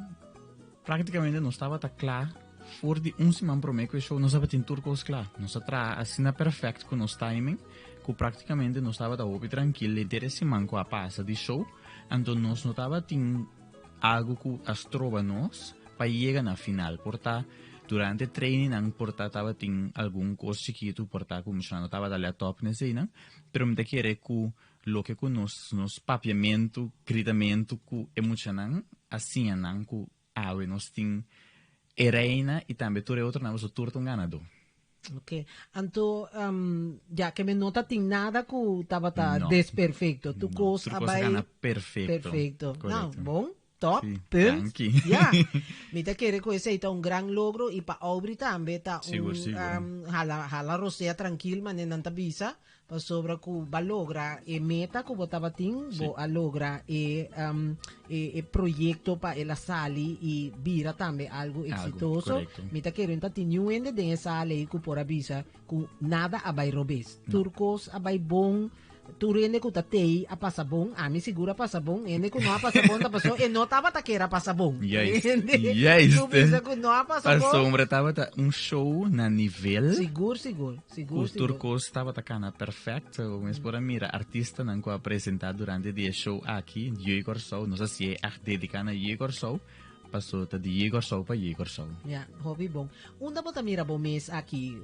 praticamente não estava claro, for de semana para mim que o show não estava em turcos claro. Não estava assim perfeito com o nosso timing, que praticamente não estava open tranquilo, e ter semana com a passa de show, então nós não estava em algo que as trova nós para chegar na final, porta durante o training não porta estava em algum coisa chiquito, porta como não estava dali a top nesse não, pero me querer que lo que nos papiamento, gritamento, que emocionam, assim não que nós tem reina e também tu é outro não você turta ganador. Ok, então já que me nota tem nada que estava desperfeito, tu coisa vai perfeito. Perfeito, não, bom. Top, sí, punt. Ja, me te quere que esse é um grande logro e para Aubrey também tá hala rosea tranquil mas não tá bisa para sobre que va logra e meta que botava tin bo a logra e projeto para ela sali e vira também algo exitoso. Me te quere tá tin ende de sali que por avisa que nada abai robes. Turcos abai bom tu rende ko tatei a pasabong, ami sigura pasabong, ene ko no a pasabong tapos e no tava taquera pasabong. Yes. Tu pensa ko no a pasabong. A sombra tava show na nível. Seguro. Os turcos tava tacana perfeito, mas por mira artista não ko apresentar durante o show aqui, Igor Show, não sei se é dedicado a Igor Show. Passou de Igor Show para Igor Show. Yeah, hobby bom. Unda bota mira bom mês aqui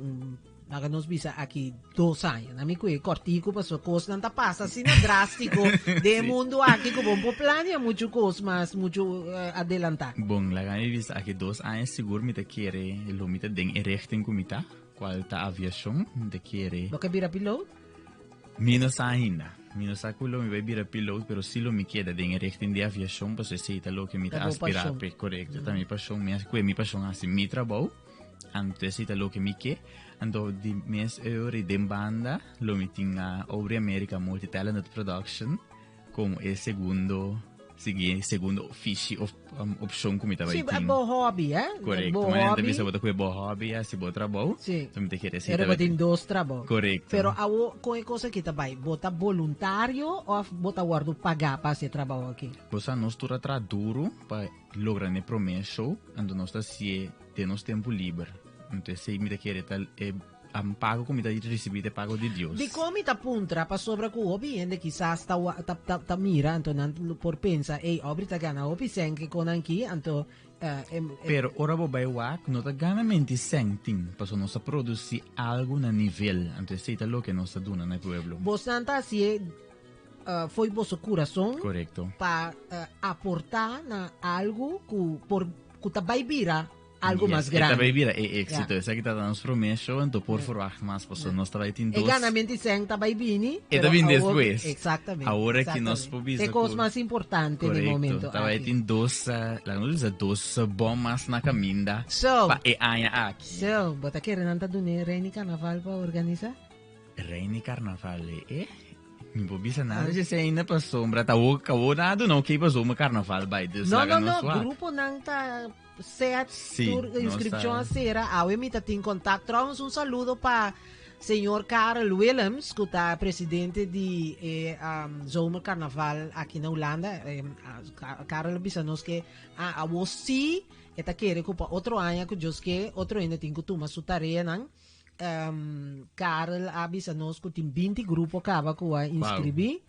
nós bisa aqui 2 anos. Na minha cortico passou coisa não tá passa assim drástico de mundo aqui que bom plania muito coisa mas muito adelantar. Bom, lá ganhei bisa aqui 2 anos seguro me te quere lo me te den richting comita qual tá aviação me te quere. Lo que vira piloto? Minus ainda. Minus aquilo me vai vira piloto, pero se lo me queda den richting de aviação, pues se tá lo que me tá aspirar pe correto. Também paixão me paixão assim me trabalho. Antes se tá lo que me quer. Ando di mes euro de banda lo meeting a Aubrey America Multi-Talented Production como segundo fiche opção como estava aí. Sim, é bom hobby, Correto. Mas também se bota com bom hobby, se bota trabalho. Sim. Também tem que receber. Era botar 2 trabalhos. Correto. Pero com a coisa que tá vai, bota voluntário ou bota guardo pagar para esse trabalho aqui? Você não está tra duro para lograr ne promesso, ando nós está se temos tempo livre. Então, se me quer tal pago como está recebido pago de Deus. De como está puntra para sobre que o hobby ende quizás tá mira, então por pensa, ei, obri tá gana hobby sem que con aqui, então Pero ora vai wak, nota ganamente sentim, paso nossa produzir algo na nível, antecita lo que nossa duna no pueblo. Bostanta se foi vosso coração Correcto. para aportar na algo que vai virar algo mais grande. Vai virar éxito, essa que tá dando nos promessas, então por forward mais, paso nós vai ter E dois. ganamente senta vai vir. E também depois. Exatamente. Agora que nós podemos. É coisa mais importante no momento. Tá vai ter dois, lá não diz dois bombas na caminda. So, pa e aia aqui. So, bota que Renata Dune Reini Carnaval para organizar? Reini Carnaval, Mi pobisa na se ainda pa sombra tá o cabo nada não que passou uma carnaval by this No, grupo nang ta set tour inscripción a sera, awe mi ta tin contact. Trouwens un saludo pa Senhor Karel Willems, que está presidente de Zomer Carnaval aqui na Holanda. Karel bisanos que a você eta querer que outro ano que jos que outro ainda tem que tomar sua tarefa nang Karel abisanos que tem 20 grupos acaba que vai inscrever.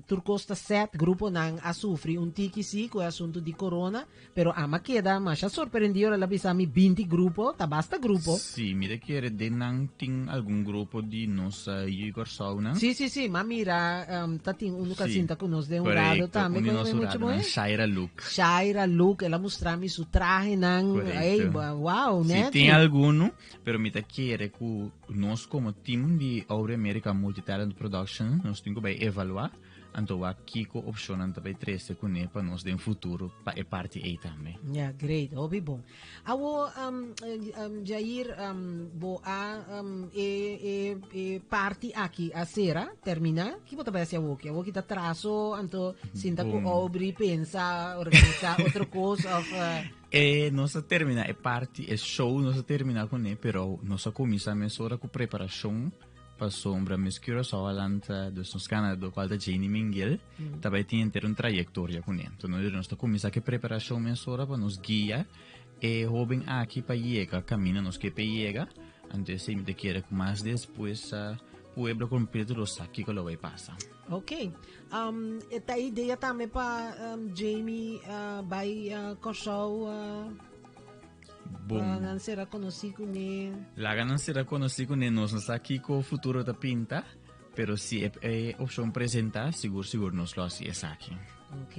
Turcosta 7 grupo nang asufri un tiki si com o assunto de corona, pero ama queda, mas já surpreendiu ela bisami 20 grupo, tá basta grupo. Sim, mira que era de nang ting algum grupo de nossa Igor Sauna. Sim, mas mira, tá tem um casinta que nos deu um lado também, muito bom. Shaira Look, ela mostrou-me seu traje nang, ei, wow, né? Sim, tem algum, pero mira que era que nós como time de Aure America Multitalent Production, nós temos que evaluar. Então aqui com opção também 13 com para nós de futuro para a parte aí também. Yeah, great, obi bom. Awo Jair bo parte aqui a sera termina. Que bota vai ser aqui? Awo kita traço, então sinta com obri pensa organizar outra coisa nossa termina a parte é show, nossa termina com pero nossa comissão mesora com preparação para sombra mescura só alanta dos nos canais do qual da Jenny Mingel também tem ter uma trajetória com ele. Então nós começar que preparação mesora para nos guia e jovem aqui para chegar caminha nos que para chegar antes se me quer que mais depois pueblo completo lo sabe que lo vai passar. Ok. Esta ideia também para Jamie vai corsau bom. La ganancia conocido con él. La ganancia conocido con él nos está aquí con futuro de pinta, pero si es opción presenta, seguro nos lo hace aquí. Ok.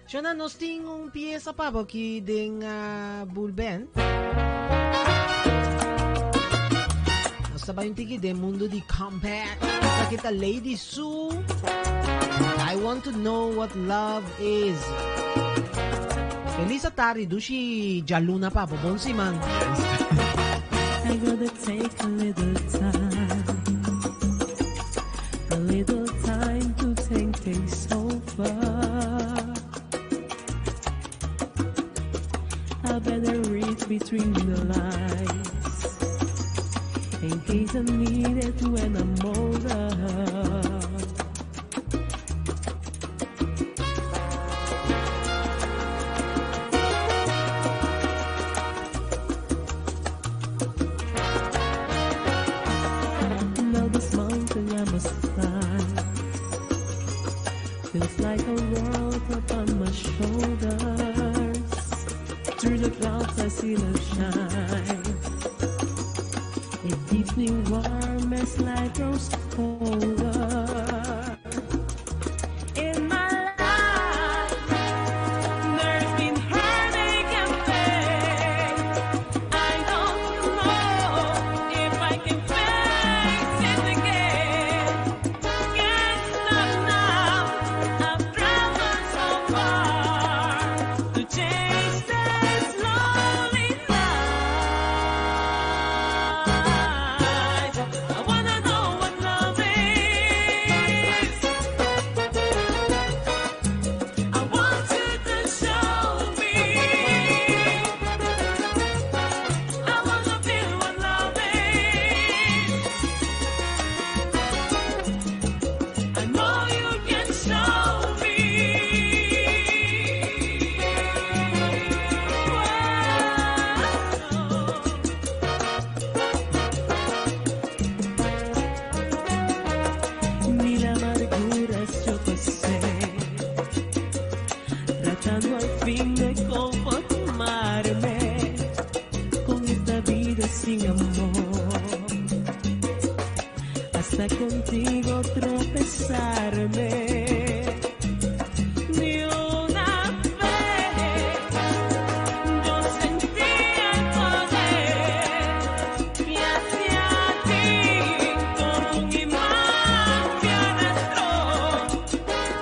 Shona nos tiene un pieza para aquí de Bull Band. Nos está un tiki de mundo de comeback. Aquí está Lady Sue. I want to know what love is. Feliz tarde, dushi Jaluna Papa, buon siman. I gotta take a little time to think things over. I better read between the lines in case I need it when I'm older. Feels like a world upon my shoulders. Through the clouds I see the shine. It keeps me warm as like a contigo tropezarme. Ni una vez yo sentí el poder que hacia ti como un imán me arrastró.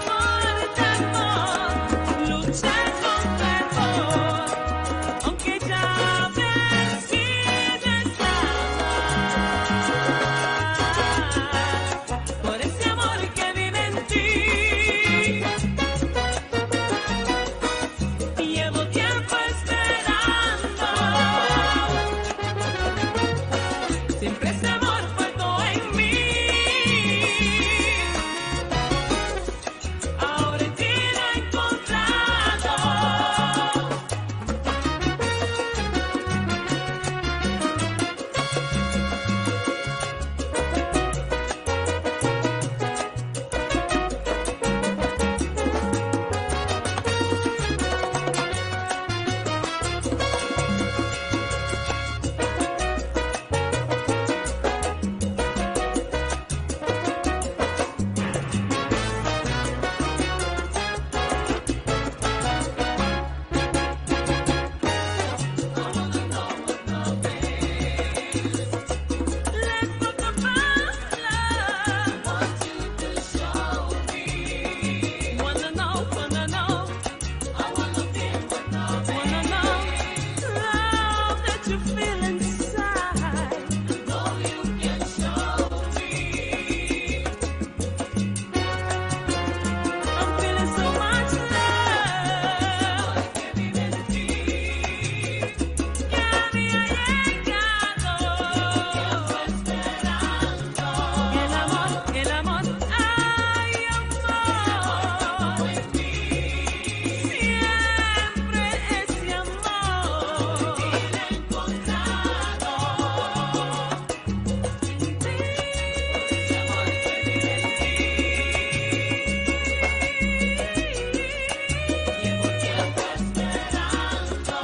Por temor luché con fervor, aunque ya vencido estaba. Por ese amor que vive en ti, llevo tiempo esperando. Siempre ese amor puesto en mí. Ahora en ti lo he encontrado. Let's talk about love. Want you to show me. Wanna know. I wanna feel what love is. Wanna know love that you feel inside. Know you can show me. I'm feeling so much love. Que vive en ti. Ya había llegado. Tiempo esperando. El amor, ay amor en mí. Siempre ese amor. Y lo he encontrado. En ti. Ese amor que vive en ti. Llevo tiempo esperando.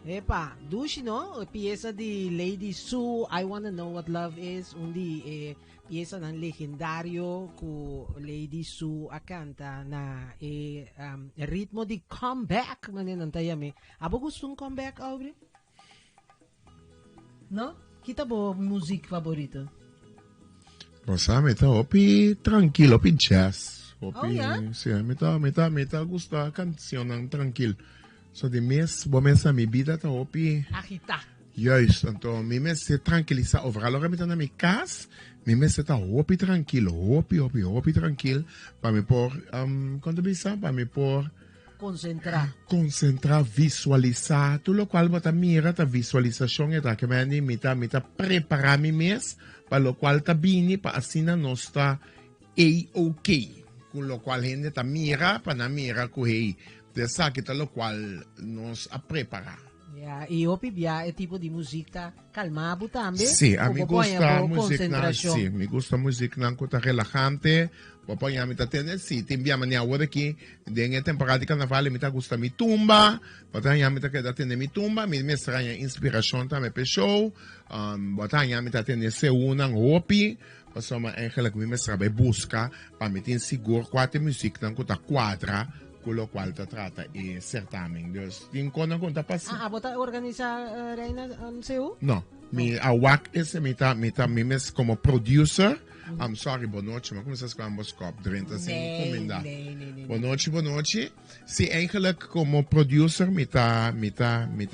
Epa, Dushi, no? Pieza di Lady Sue, I Wanna Know What Love Is, undi pieza ng legendario ku Lady Sue akanta na ritmo di comeback manin ang tayami. Abo gustong comeback, Aubrey? No? Kita bo music favorito? Rosa, meta opi tranquilo, opi jazz. Opi, Oh, yeah? sì, meta gusta canción tranquil. So de mes, bo mes a mi vida ta opi. Agita. Juist, então mi mes se tranquiliza overal. Ora meta na mi cas, mi mes se ta opi tranquilo, opi tranquil. Pa mi por, quando bisa, pa mi por Concentrar, visualizar, tudo lo qual bota mira ta visualização e ta que mita preparar mi mes, pa lo qual ta bini pa asina nosta ok, con lo qual gente ta mira pa na mira ku hey, de sa kita lo qual nos a preparar. Yeah, e opi bia é tipo de música calmado também. Sì, a mi gusta music concentração. sì, mi gusta music na kuta relajante. Poi mi ta tene sì, ti inviamo ne awore ki denge temporada di carnavale mi ta gusta mi tumba. Poi mi ta da tene mi tumba, mi mestra inspiração ta me pe show. Poi mi ta tene se una hopi. Insomma, eigenlijk mi mestra be busca pa mi tin sigur quate music na kuta quadra. Con lo qual ta trata e certamen. Dus, din kona konta pasi. Bota organiza Reina seu? No, mi awak is mi mes como producer. I'm sorry, boa noite, maar kom eens kwam boskop 35 minda. Nee. Boa noite. Si eigenlijk como producer mita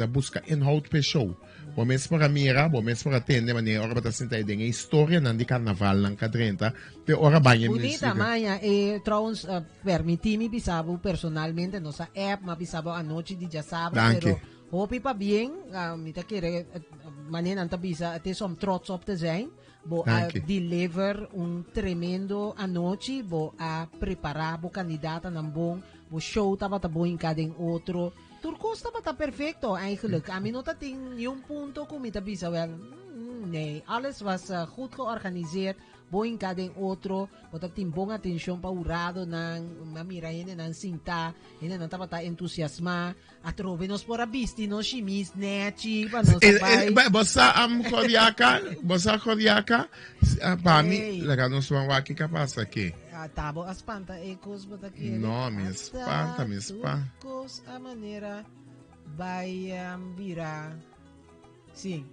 busca inhoud per show. Bom mês para mira, bom mês para atender, mas ora bata sinta ideia história nan di carnaval nan kadrenta, pe ora banha Bonita, Maya, trouwens, permitimi bisabo personalmente, nossa app, ma bisabo a noite de sábado, pero hopi pa bien, mita kere, manen anta bisa, het is om trots op te zijn, bo a deliver un tremendo a noite, bo a preparar bo kandidata ng bong, bo show taba tabo in kading outro, Turcos taba perfecto eigenlijk. A mí no ting yung punto kumita bisa, well, nee, alles was goed georganiseerd. bom cada outro, bota tem bom atenção para o rado nang mamira ele nang sinta, ele não tava entusiasma, a trove nos por a bisti nos chimis nechi, para nos vai. Bossa Kodiaka, para mim, legal nos vamos aqui capaz aqui. Tabo as panta ecos bota aqui. Não, me espanta. Ecos a maneira vai virar. Sim.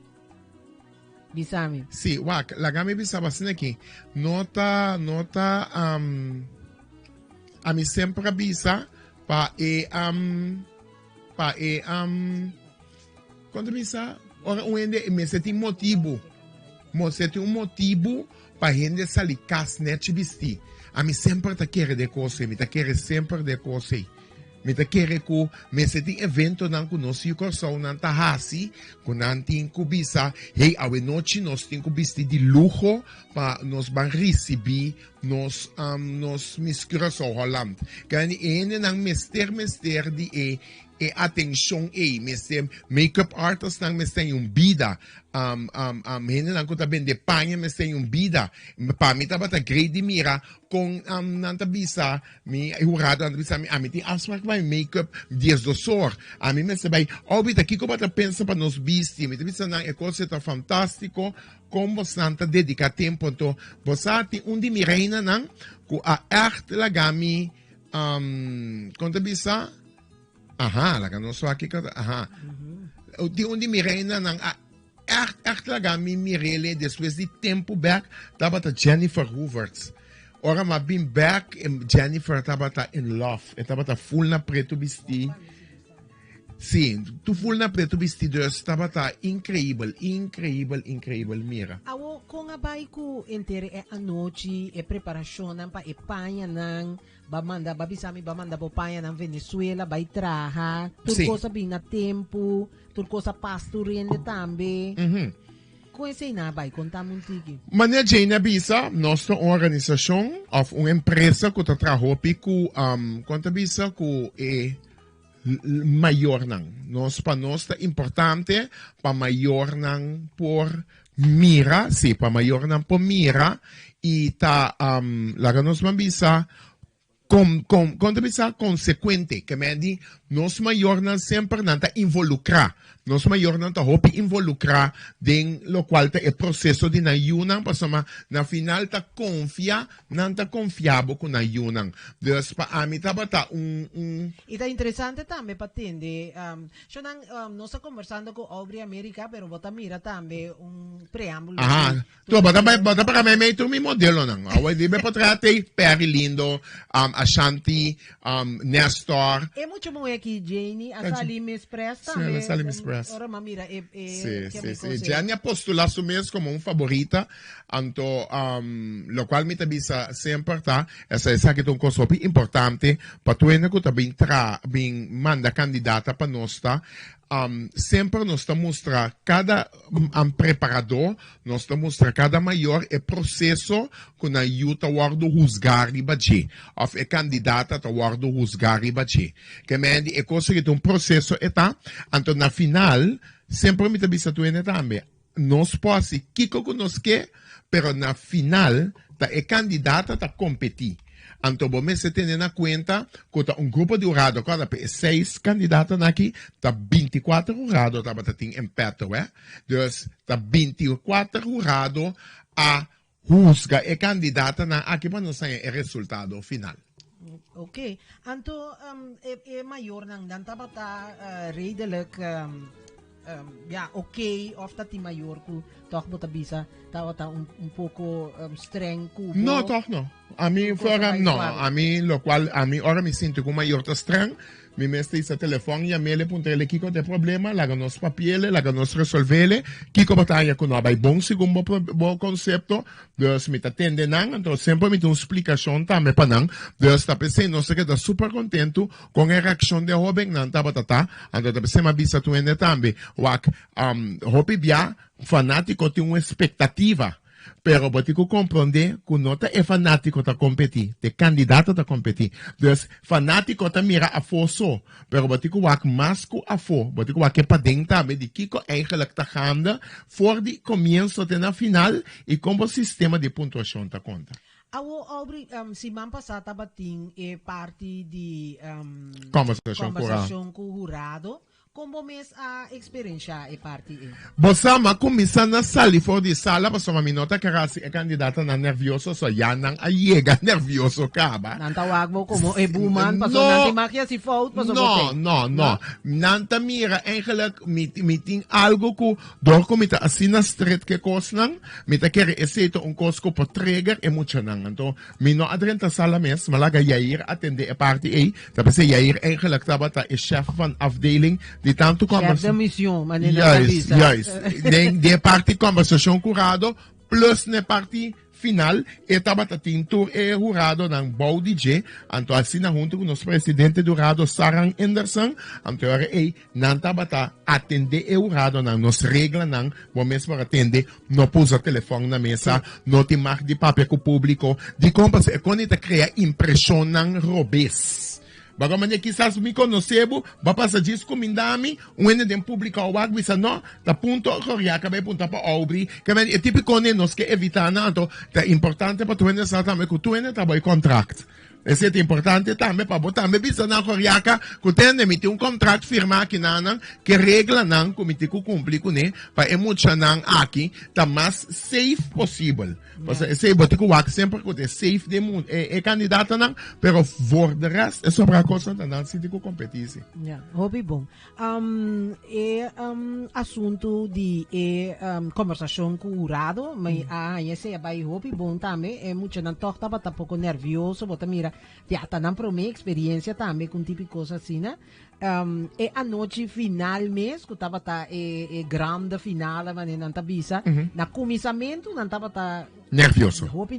Bisami. Sì, wak, la gami bisaba aqui. Nota, a mi sempre bisa quando bisa, ora me senti motivo para gente sair casnet bisti. A mi sempre ta querer de cose, mi ta querer sempre de cose. Me ta querer ku me seti evento nan ku nos yuko so nan ta hasi ku nan tin ku bisa hey awe nochi nos tin ku bisti di lujo pa nos ban risibi nos miskura so Holland gani ene nan mester di e atenção mestem make-up artist nang mestem yung bida hene nang ko taben de panha mestem yung bida pa mi tabata grade mira kung nanta bisa mi hurado nanta bisa mi amiti asmak vai make-up dias do sor mi mestem vai obita kiko bata pensa pa nos bisti mi tabisa nang ekose ta fantástico como nanta dedica tempo to bosati undi mi reina nang ku a echt lagami konta bisa aha, la kan so aqui aha. Die onde mi reina nang echt laga mi mirele depois de tempo back tabata Jennifer Hooverts. Ora ma been back Jennifer tabata in love. Tabata full na preto bisti. Sim, tu full na preto bisti dus tabata incrível mira. Awo kung abay ko entere anoche preparação pa panha nang bamanda po panha nang Venezuela bay traha turco sa bina tempo turco sa pastoriende tambe. Com esse inabay contamos tiki. Mania Jane Bisa, nossa organização of uma empresa que tá trahopi ku conta bisa ku maior nang. Para nós é importante para maior nang por mira, sim, para maior nang por mira e tá lá nós mambisa quando bisa consequente, que me di nós maior nang sempre nanta involucrar. Nós maior nanta hopi involucrar den lo qual é processo de na yunang pasama na final ta confia nanta confiabo com na yunang. Dus pa ami tabata E tá interessante também para entender. Nós estamos conversando com Aubrey America, pero bota mira também preâmbulo. Tu bota para mim tu mi modelo nang. Awai di be potrate Perry Lindo, Ashanti, Nestor. É muito bom aqui Jane, a Salim Express também. Sim, a Salim Express. Ora mamira Sì. Gianni ha postulato mes come un favorita, anto lo qual mi tabisa sempre ta, essa che un coso più importante, pa tu ene kuta bin manda candidata pa nostra, sempre nos mostra cada preparador, nos mostra cada maior e processo con aiuta guardo rusgari baci, of e candidata ta guardo rusgari baci. Che mendi e cosa che un processo eta, anto na final sempre mi tabisa tu ene tambe. Nos posi kiko conosce, pero na final ta e candidata ta competi. Anto bome se tiene na cuenta que un grupo de jurado, cada 6 candidatos aqui, tá 24 jurados, tá batating empeto, Dus, tá 24 jurados a juzga e candidata na aqui para não sair o resultado final. Ok. Anto, maior nang dantabata redelijk ok, of dat die maior ku toch botabisa tawata un poco streng ku. No, toch no. A mí fuera no, a mí lo cual a mí ahora me siento como mayor ta streng. Mi mestre isa telefone ya mele puntere kiko de problema, la nos papiele, la nos resolvele, kiko bataya kuno abay bom segundo bo concepto, dus mit atende nang, então sempre mit uma explicação também pa nang, dus ta pese no se queda super contento com a reação de joven nan ta batata, então ta pese mabisa tu ene tambe, wak hopi bia fanático tem uma expectativa. pero botico comprende que nota é fanático ta competir, de candidato ta competir. Dus fanático ta mira a fosso, pero botico wak masco a fo, botico wak é para dentro também de kiko eigenlijk ta gaande voor die comienzo de na final e como sistema de pontuação ta conta. Awo Aubrey, si man passata bating e parte di Conversação com o jurado, como mes a experiência e parte e? Bosama começa na sala e for de sala, bosama minota que é candidata na nervioso, so ya nang ayega nervioso kaba. Nantawag mo como e buman, paso nanti makia si fout, paso bote. No. Nanta mira eigenlijk meeting algo ku door komita asina street ke kosnang, mita kere eseto un kosko po trigger e mucha nang. Anto mino adrenta sala mes, malaga Jair attende e parte e, tapos Jair eigenlijk tabata e chef van afdeling de tanto chef de mission, yes. De parte conversação curado plus ne parte final e tabata tintur e jurado ng bau DJ anto asina junto com nosso presidente do jurado Sarang Anderson anto ora e nan tabata atende e jurado ng nos regla ng momento para atende no pusa telefone na mesa no te mag de papel com público de compras e conita cria impressão ng robes. Bagaman quizás me conocebo, va passar disso com mindami, ene den público ao agro, bisa no, ta punto Goriaca vai punta pa Aubrey, que é típico ne nos que evitar nato, tá importante para tu ene satame que tu ene tá boy contract. Esse é importante também para botar me bisa na Goriaca, que tem emitir um contrato firmar aqui nanan, que regla nan comite que cumpre com ne, para emocionar aqui, tá mais safe possível. Porque esse botico wak sempre que é safe de mundo, é candidato nan, pero for de rest é sobre a coisa da nan se de competição. Yeah, hobby bom. Assunto de conversação com o jurado, mas esse é bem hobby bom também, é muito não toca tá pouco nervioso, bota mira, tá não para minha experiência também com tipo coisa assim, né? E a noite final mesmo, que tava grande final, mas não tá bisa, na começamento não tava nervioso. Hopi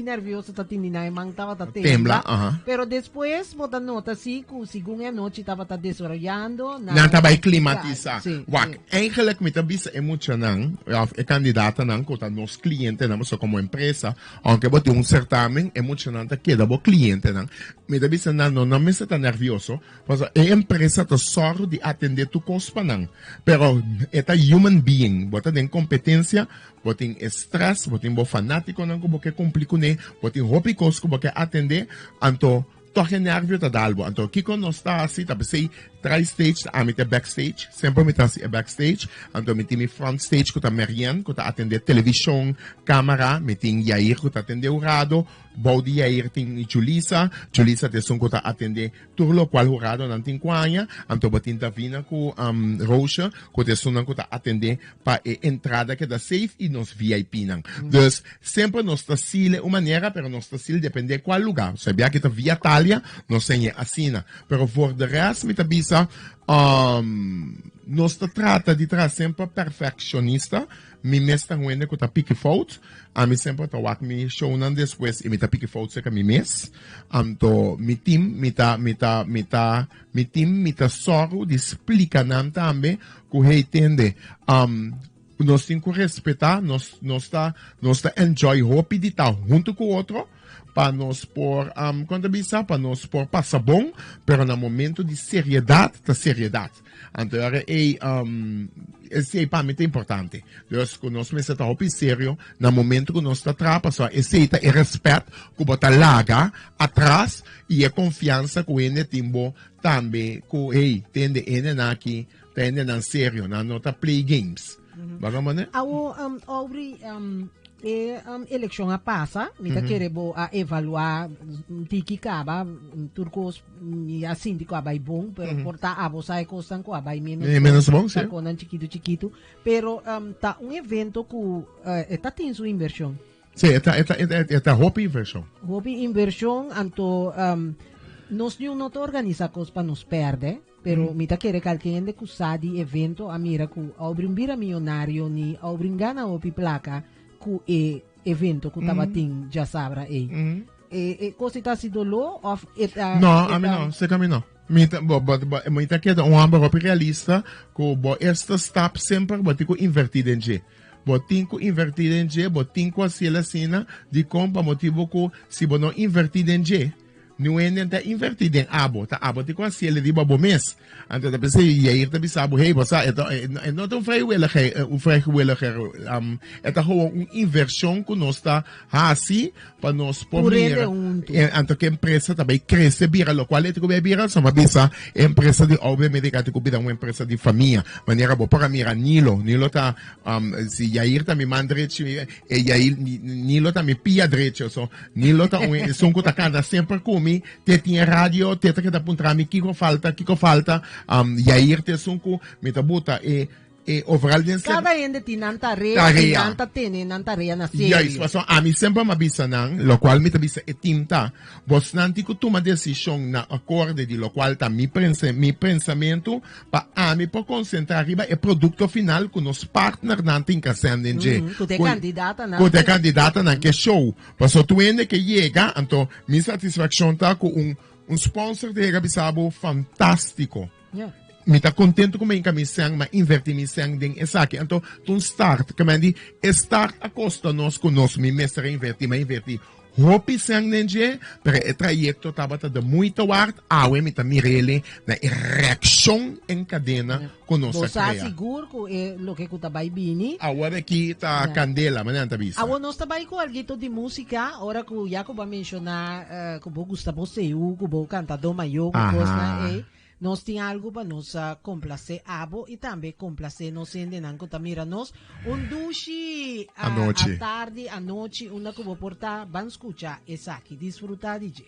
nervioso, tá tinina, mang tava tembla, pero depois bota nota assim, que segunda noite tava desarrollando, não tava climatizar. Wak, eigenlijk met a bisa emocionang, é candidata nang kota nos cliente nang so como empresa, aunque bote un certamen emocionante queda bo cliente nang, met a bisa nang não me está nervioso, porque a empresa tá só de atender tu cospa nang, pero eta human being, bota den competência, botin stress, botin bo fanático nang ko boke complico ne, botin hopi cosco boke atender, anto toque nervio ta dalbo, anto kiko no sta assim, tá pensei tri-stage, amite backstage, sempre me tá backstage, anto me tem front stage que tá Marian, que tá atender televisão, câmera, me tem Jair que tá atender o rado, Baudi Jair tem Julissa tem som que tá atender turlo qual o rado não tem quanha, anto botin tá vina com Rocha, que tá som que tá atender para entrada que tá safe e nos VIP nang. Dus sempre nos tá sile uma maneira, pero nos tá sile depende qual lugar. Sabia que tá via Itália, nos tem assina, pero for de resto me tá bisa nós trata de trazer sempre perfeccionista, me mesta ruim que tá pique fout, a mim sempre tá wak me show nan depois e me tá pique fout seca me mes, anto me team me tá soro de explica nan também que rei tende nós tem que respeitar, nós tá enjoy hope de estar junto com o outro, para nós por para nós por passar bom, pero no momento de seriedade, Então esse é para mim importante. Deus que nós está hopi sério, no momento que nós está trapa, só aceita e respeito que bota larga atrás e a confiança que ele timbo também que tende ele aqui, tende na sério, na nota play games. Bagaimana? Aubrey, eleção a passa, me tá querendo evaluar tiki caba, turcos e assim de caba é bom, pero porta a você é coisa com caba é menos bom, sim. Com chiquito, pero tá evento que tá tem sua inversão. Sim, tá hobby inversão. Hobby inversão, anto nós não organiza coisa para nos perder. Pero mi ta kere kalkende kusadi evento amira ku aubrin bira milionario ni aubrin gana opi placa ku evento ku tabating já sabra cosita si dolo of no, a mim não, se caminho. Muita queda um amor realista que esta step sempre botico invertido em G. botinco invertido em J, botinco a Celestina, de compa motivo que se não invertido em J, não é nem tá invertido em abo, tá abo te com a Cele de babo mês. Então tá pensei e aí tá pensando, hey, você é não tão vrijwilliger, é tá uma inversão que nós tá assim para nós poder então que empresa também cresce bira, lo qual é que vai bira, só uma bisa empresa de obviamente que cuida uma empresa de família, maneira boa para mira Nilo tá se Jair tá me mandrete e Jair Nilo tá me pia direito, so Nilo tá um que tá cada sempre com te tinha rádio, te que tá puntrami kiko falta, Jair te sunku, me tá buta overal den cada ende tinanta rea, nanta rea na série. Yes, so a mi sempre mabisa nang, lo qual mi tabisa timta, bos nanti ko tuma decisão na acorde di lo qual ta mi pensamento, pa a mi po concentrar riba e produto final con nos partner nanti in casendenge. Kute candidata nan che show. Paso tu ende che llega, anto mi satisfaction ta con un sponsor de Rabisabo fantastico. Yeah. Mi tá contento com a minha missão, mas inverti missão dentro dessa aqui. Então, tu start, que me diz, start a costa nós conosco, me mestre inverti, mas inverti. Hopi sang nenje, pero o trajecto estava de muito arte, awe mi tá mirele na reação em cadena conosco. Você seguro que lo que tu vai bini? Agora aqui tá candela, mas não tá bisa. Agora nós tá com algo de música, ora que o Jacob vai mencionar que o Gustavo Seu, que o cantador maior, que gosta nós tem algo para nos complacer abo e também complacer nós endenam que mira nós duche à tarde à noite uma que vou portar van escuchar essa aqui desfrutar DJ.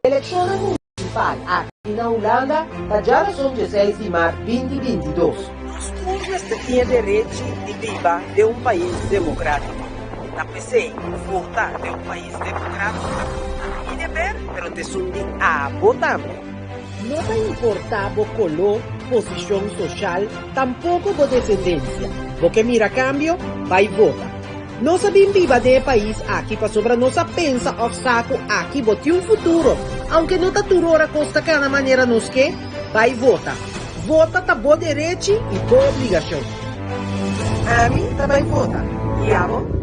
Elezione municipal aqui na Holanda, já são 16 de março 2022. Todos têm direito de viver de país democrático. Na PC, votar de país democrático e dever, pero te sundi a votar. Não vai importar o color, posição social, tampouco a descendência. Porque mira cambio, vai votar. Nossa bem viva de país aqui para sobre nossa pensa o saco aqui bote um futuro. Aunque não tá tudo ora costa cana maneira nos que vai vota. Vota tá bom direito e boa obrigação. A mim também vota. E a vos?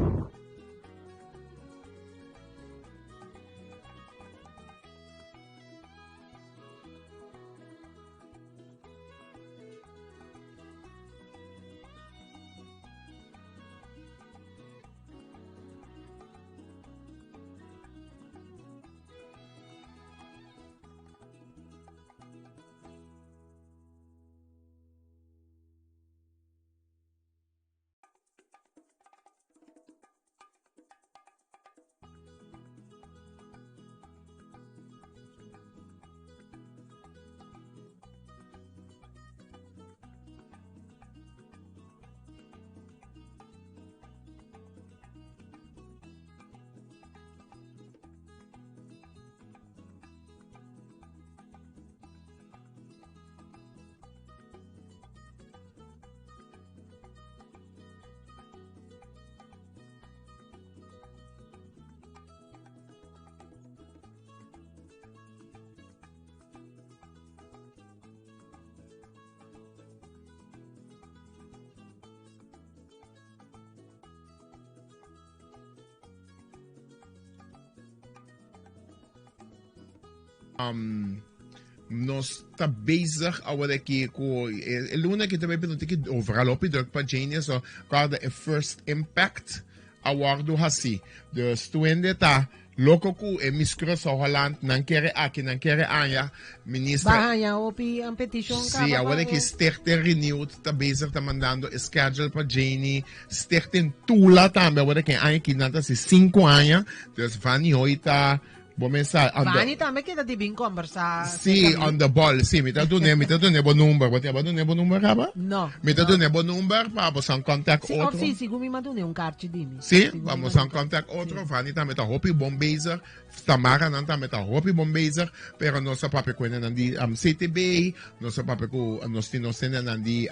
Nós tá bezig agora aqui com a luna que também pergunta que overal op druk para Jane so cada first impact award assim. Dus tu ainda tá louco com a mistura so Holland não quer aqui não quer anja ministra. Bahia opi a petition sim, agora que Sterten renewed tá bezig tá mandando schedule para Jane Sterten tula também agora que anja que nada se 5 anos. Dus van hoita bom mensagem. Vani também que tá bem conversar. Sim, on the ball. Sim, me tá dando bom número. Você vai dar bom número, Raba? Não. Me tá dando bom número para você contact outro. Sim, sim, me mandou um card de mim. Sim, vamos contact outro. Vani também tá hopi bom bezig. Tamara não também tá hopi bom bezig. Pero nossa papi com nandi CTB, nossa papi com nós temos nandi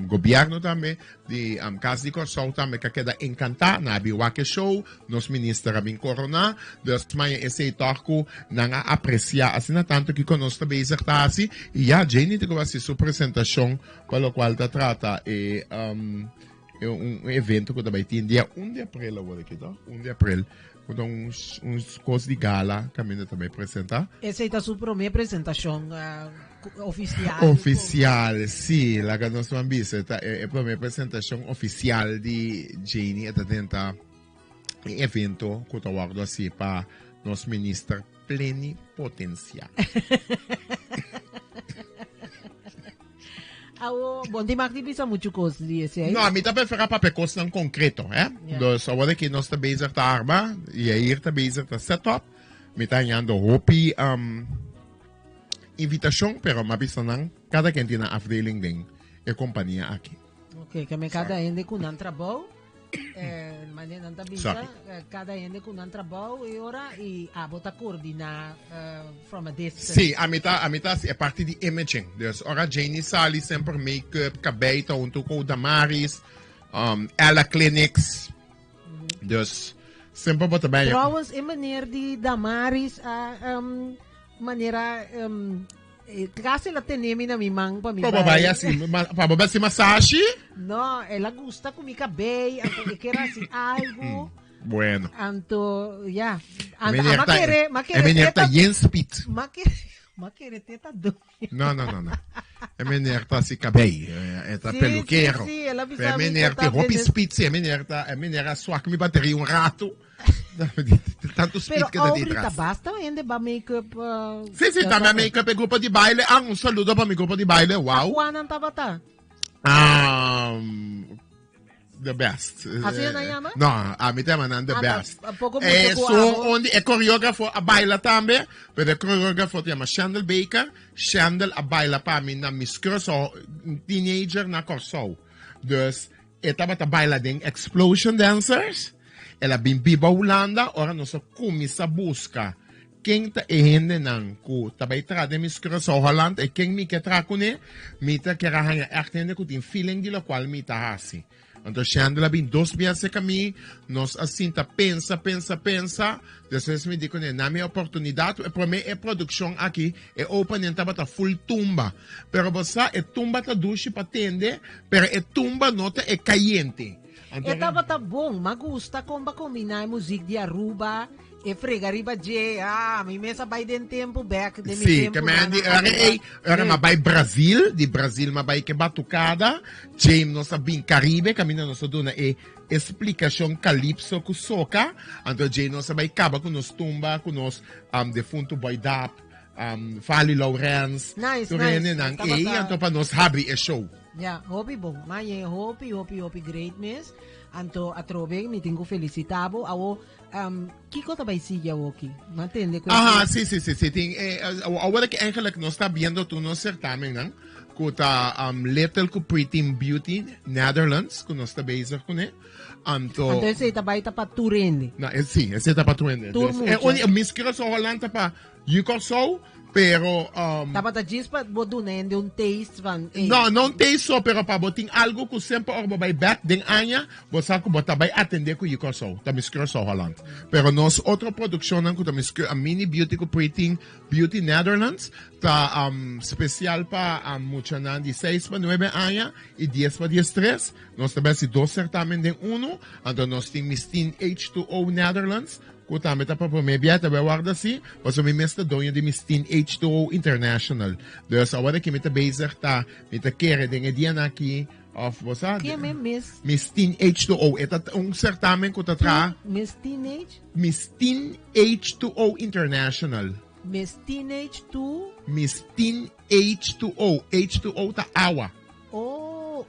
governo também de casa de Corsol também que queda encantar na biwake show. Nos ministra bem corona. Dus mas esse toco não aprecia assim tanto que conosco bezig tá assim. E a Jenny te vai ser sua apresentação pelo qual tá trata evento que também tem dia 1 de abril agora aqui, tá? 1 de abril. Com uns coisas de gala que ainda também apresentar. Essa é a sua primeira apresentação oficial. Oficial, sim. Lá que nós vamos ver, é a primeira apresentação oficial de Jenny, é tentar evento que eu guardo assim para nosso ministro plenipotenciário. Bom, de Marti bisa muito coisa desse aí. Não, a mim também fica para coisa não concreto, é? Dus agora que nós estamos bezig te arma, e aí está bezig te setup, me está ganhando hopi invitação, pero mabisa não, cada quem tem na afdeling ding, é companhia aqui. Ok, que me cada ende com um trabalho, mas não tá bisa, cada ende com um trabalho e ora e a bota coordenar from a distance. Sim, a metade é parte de imaging. Dus ora Janie sali sempre make-up, cabelo, onto com Damaris, Ella Clinics. Dus sempre bota bem. Trouwens, in maneira de Damaris, maneira kasi la tenemi na mi mang pa mi ba baya si pa si massage? No, ela gusta com mi cabelo, anto quer assim algo. Bueno. Anto, yeah. Meneerta Jens Piet. Makere teta do. No. É meneerta si cabelo, é peluqueiro. Sim, ela precisa. É meneerta roupa spitz, é meneerta swak mi bateria um rato. Tanto speed Pero que te ahorita detrás. basta, gente, va make-up. Sí, sí, también make-up el grupo de baile. Un saludo para mi grupo de baile. Wow. Juan Tabata. The best. ¿Así se llama? No, a mí te llaman the best. Poco Onde é coreógrafo a baila também, pero o coreógrafo te chama Shandel Baker. Shandel a baila para mim na miscura, so teenager na Corsou. Dus, estava a baila de Explosion Dancers. Ela bimbi ba Holanda, ora nós começa a buscar quem tá errando não, que também traz de miscura so Holland, e quem me quer trazer com ele, me tá quer arranhar ertende com tem feeling de lo qual me tá assim. Então, Chandler vem 2 vezes comigo, nós assim tá pensa, depois me digo, na minha oportunidade, para mim é produção aqui, é open, tá bata full tumba, pero você é tumba tá duche para tender, pero é tumba nota é caliente. Estava tá bom, mas gusta como combinar música de Aruba e fregar riba de, mi mesa vai den tempo back de mi Sim, tempo. que me era uma vai Brasil, de Brasil uma vai que batucada, James nossa bem Caribe, caminha nossa dona e explicação calypso com soca, então James nossa vai caba com nos tumba, com nos defunto boy dap, Fali Lawrence, Nice. E então para nós abrir o show. Ja, hobby bom. Mas é hobby great miss. Anto atrobe, me tenho felicitado. Awo, Kiko também sigue aqui. Mantende? Sim. Tem, agora que eigenlijk nós está vendo tu no certamen, não? Que tá Little Pretty Beauty Netherlands, que nós está bezig com ele. Então esse está para turende. Não, sim, esse está para turende. É mistura só Holanda para Yukorsou. Pero tava da dispa bodunende taste van não taste só pero para botar algo que sempre orba vai back den anya você que botar vai atender com isso só tá miscura só Holland pero nós outra produção não que tá miscura a mini beauty pretty beauty Netherlands tá especial para muchanan de 6 para 9 anya e 10 para 13 nós também se 2 certamen den 1 então nós tem Mistin H2O Netherlands Kuta meta pa po mebiya tabi warda si paso mi mesta doon di Mistin H2O International. Dus awada ki meta baser ta meta kere den edian aki of wasa. Que é Mistin H2O. Eta certamen ko tatra. Mistin H2O International. Mistin H2O. H2O ta awa.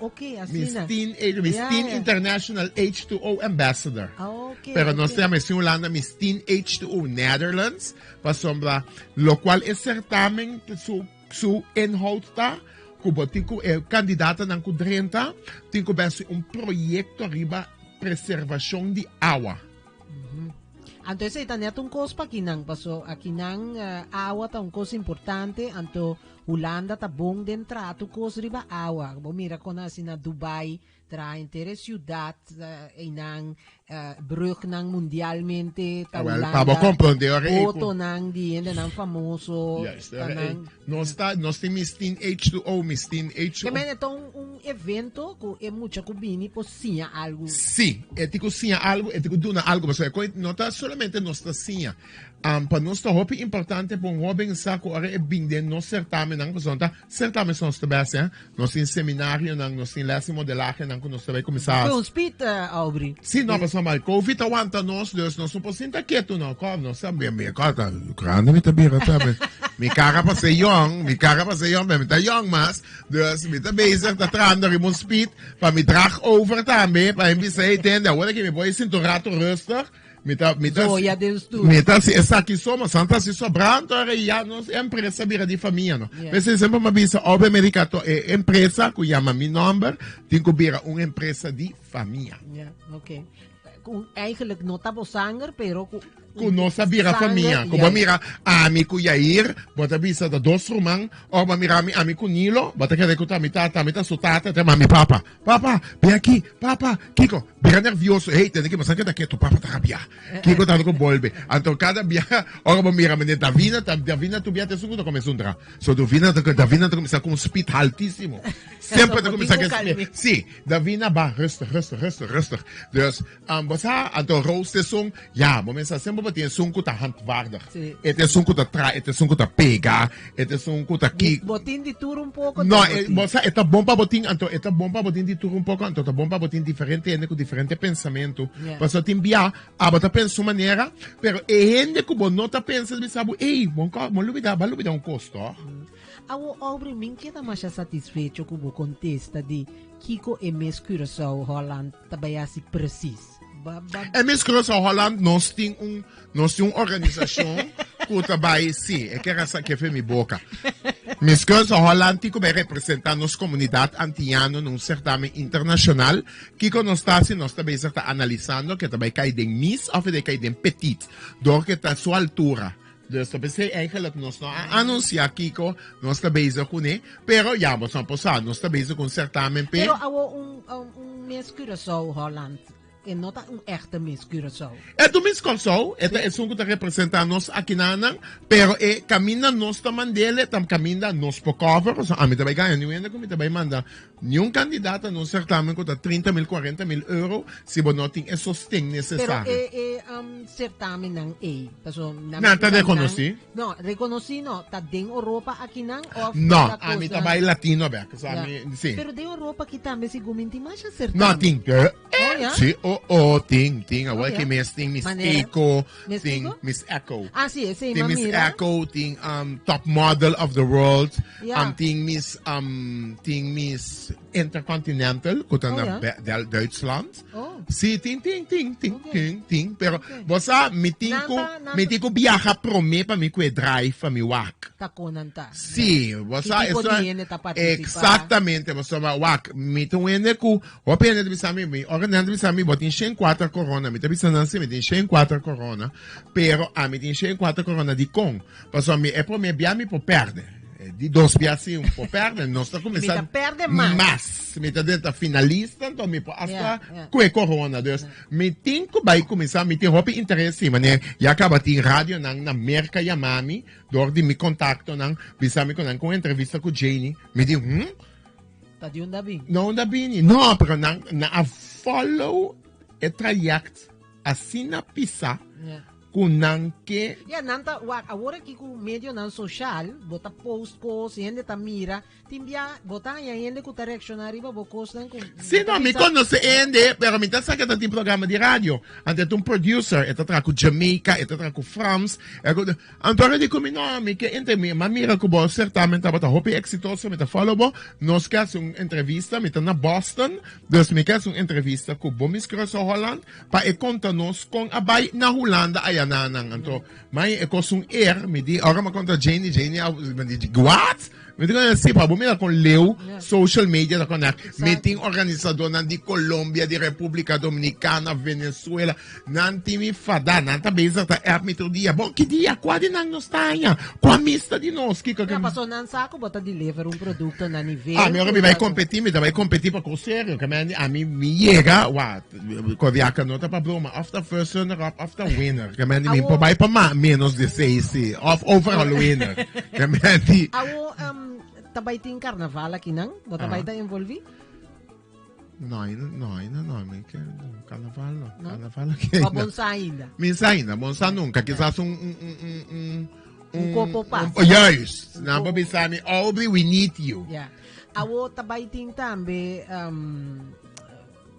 Okay, assim Mistin International H2O Ambassador. Pero nós temos Holanda Mistin H2O Netherlands, para sombra, lo qual é certamen su inhoud tá, que tinko candidata ng kudrenta, tinko basi proyecto riba preservação de água. Então, esse é um coisa para aqui, paso aqui água é uma coisa importante, então Holanda tá bom de entrar, tu coisa riba água. Mira quando assim na Dubai, tra inteira cidade em brug nang mundialmente ta Holanda. Para compreender foto nang di ende nang famoso. Yes, nós temos Mistin H2O. Que men então evento que é muito cubini possível algo. Sim, é tipo sim algo, é tipo duna algo, mas não tá solamente nós tá sim. Para nós tá hobby importante para hobby saco é bem de nós certamen nang pessoa certamen são os tabas, nós tem seminário nang nós tem lesson modelagem nang nós vai começar. Foi hospital Aubrey. Sim, não pessoal, mas COVID aguanta nós, Deus nós não podemos estar quieto não, como nós sabemos, minha cara, grande me tá bem, sabe? Minha cara para ser young, mas tá young mas, Deus me tá bezig tá trando rimon speed, para me drag over também, para me dizer, entende? Agora que me vou sentir rato rustig. Mita se essa aqui soma santa se sobrando já nos empresa vira de família no. Mas sempre uma visa ob americano é empresa que chama mi number tem que vira uma empresa de família. Okay. Eigenlijk não tá sanger, pero com nossa vira família. Como mira ami com Yair, bota visa da dos romang, ou mira ami com Nilo, bota que de mi tata sutata, te mami papa, vem aqui, papa, Kiko, vira nervioso, hey, tem que mostrar que daqui tu papa tá rabia. Kiko tá no bolbe. Então cada dia, ora mira menina Davina tu viate segundo começa a so Davina começa com speed altíssimo. Sempre tá começa que sim, Davina ba rustig. Dus então roast song, ja, momento sempre exemplo, você tem sunco tá handvaardig. Sim. Het is sunco tá tra, het is sunco tá pega, het is sunco tá kick. Botin di tour um pouco. No, você é bom para botin, então é bom para botin de tudo um pouco, então é bom para botin diferente gente com diferente pensamento. Você tem bia, aba tá pensa maneira, pero gente que não tá pensando, sabe, ei, bom lubida um custo. Awo obre min kita mas satisfeito com o contexto de Kiko e Miss Curaçao Holland trabalhasse precis. É Miss Curaçao Holland nós tem uma organização que trabalha sim, é que essa que foi minha boca. Miss Curaçao Holland tem que representar nossa comunidade antiana num certame internacional que nós também está analisando que também cai de Miss ou de cai de Petit, door que está a sua altura. Dus dat betekent eigenlijk nós não anunciar Kiko, nós está bezig com ele, pero ja, nós não passar, nós está bezig com certamen. Pero awo Miss Curaçao Holland. E não tá echte Miss Curaçao. É do Miss Curaçao, é um que representa nós aqui na Anang, pero caminha nós também dele, caminha nós por cover, a mim também ganha, não é como também manda nenhum candidato no certamen com 30 mil, 40 mil euros, se você não tem esse sostém necessário. Pero certamen não é, não tá reconheci? Não, reconheci não, tá de Europa aqui não? Não, a mim também latino, sim. Pero de Europa aqui também se guminti mais certamen. Não, tem que, sim. Ting, agora que Miss Echo, ting Miss Echo. Ah, sim, sim, ting Miss Echo, ting Top Model of the World, ting Miss Intercontinental, que está na Duitsland. Sim, ting. Pero você me tinha viajar para mim drive para me work. Tá conanta. Sim, você exatamente, você vai work. Me tô indo com o pena de me organizando botin 4 corona, mi tabi sanansi mi tin 4 corona, pero a mi tin 4 corona di con, passo mi e mi abbiamo po perde. Di dos piazzi un po' perde, non sta começando. Mi perde mais. Mi tá dentro finalista, então mi po hasta que corona, dus mi tin ko vai começar, mi tin hopi interesse, mané, ya acaba tin radio na merca Yamami, dor di mi contatto nang, bisami com entrevista com Janie, mi di Tá de onda bem? Não onda bem, não, porque na follow e traject assim na pisa com nanke. Nanta agora que com medio nan social, bota post ko, se gente tá mira, timbia bota ainda com direction arriba bo costan com. Sim, não me conhece ainda, pero me tá saca tem programa de rádio, ante um producer, e tá com Jamaica, e tá com France, Antônio de como não, me que entre me, mira que bo certamente tá hope exitoso, me tá follow bo, nós quer entrevista, me tá na Boston, dus me quer entrevista com Miss Curaçao Holland, para conta nos com abai na Holanda nanang anto may ekosung me di ora ma contra Janie me di what me di si pa bumila con Leo social media da connect meeting organizador nan di Colombia di Repubblica Dominicana Venezuela nanti mi fada nanta beza ta mi to dia bon che dia qua di nan nostania qua mista di nos che passou nan saco bota deliver un prodotto na livello mi ora mi vai competir pa serio che a mi llega what co viaca nota pa broma after first runner up after winner che mi po vai pa menos de 6 of overall winner che di tabay ting carnaval aqui não? Bota vai tá envolvi? Não, carnaval não. Carnaval aqui. Mas bonsa ainda. Minsa ainda, bonsa nunca, quizás copo passa. Yes, na babisami, Aubrey, we need you. Yeah. Awo tabay ting tambe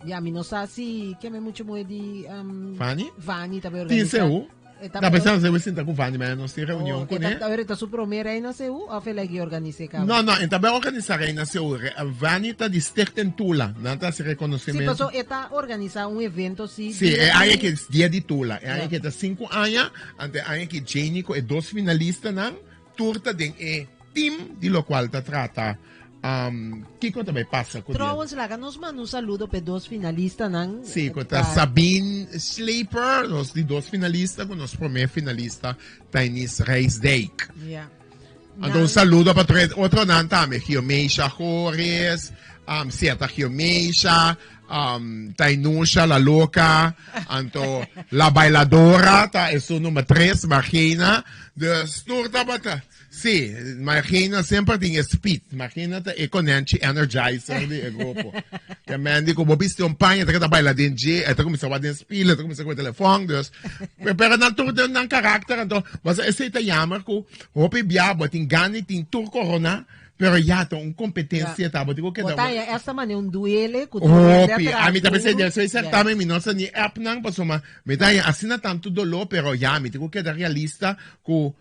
mi non sa si chiama molto di Vani tabe organizzato. Da pensando se vuoi sentire con Vani, ma non si riunione con lei. Avete su promere in ASEU o fe lei che organizza? No, enta organizzare in ASEU. Vani ta di Stertentula, nata si riconoscimento. Sì, eta organizza un evento sì. Sì, e anche che dia di Tula, e anche da 5 anni, anche che Janico e 2 finalisti nan turta den e team di lo qual ta tratta. Kiko também passa com Trouwens, laga nos manda saludo para 2 finalistas, não? Sim, com a Sabine Sleeper, nós de 2 finalistas, com nosso primeiro finalista, Tainis Reisdijk. Yeah. Então, saludo para outro nome também, Giomeisha Jores, Sieta Giomeisha, Tainusha, La Loca, então, La Bailadora, tá, é o número 3, Margina, de Sturta Bata. Sì, imagina sempre di speed, immaginate e con anche energizer di grupo. Che me dico, bo bist un pagno che da baila din G, e come stava din spelen, come stava telefoon, dus. Per natura dan karakter, então, mas esse te jammer ko, hopi bia, but in gani tin tur corona, pero ja, un competência, tá, but digo que da. Botaya, esta man é duele, Hopi, a mi ta pensei de so certame mi nosa ni app nang, paso ma, mi ta assina tanto dolor, pero ja, mi digo que da realista ko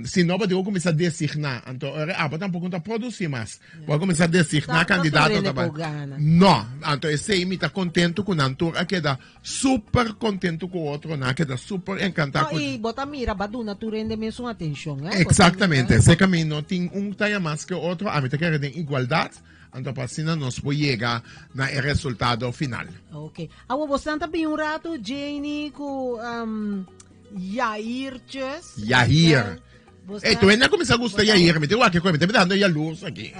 se não pode começar a designar, então a tampoco está produzir mais, pode começar a designar candidato também. Não, então esse aí me está contento com a Antura, que está super contento com o outro, né? Que está super encantado com. E bota mira, baduna tu rende mesmo atenção, Exatamente, esse caminho tem taia mais que o outro, a mim está querendo igualdade. Então, assim, nós podemos chegar no resultado final. Ok. Agora, você também um rato, Janie, com Yair Chess. Yair. Tu ainda começa a gostar de Yair, me tem qualquer coisa, me está dando a luz aqui.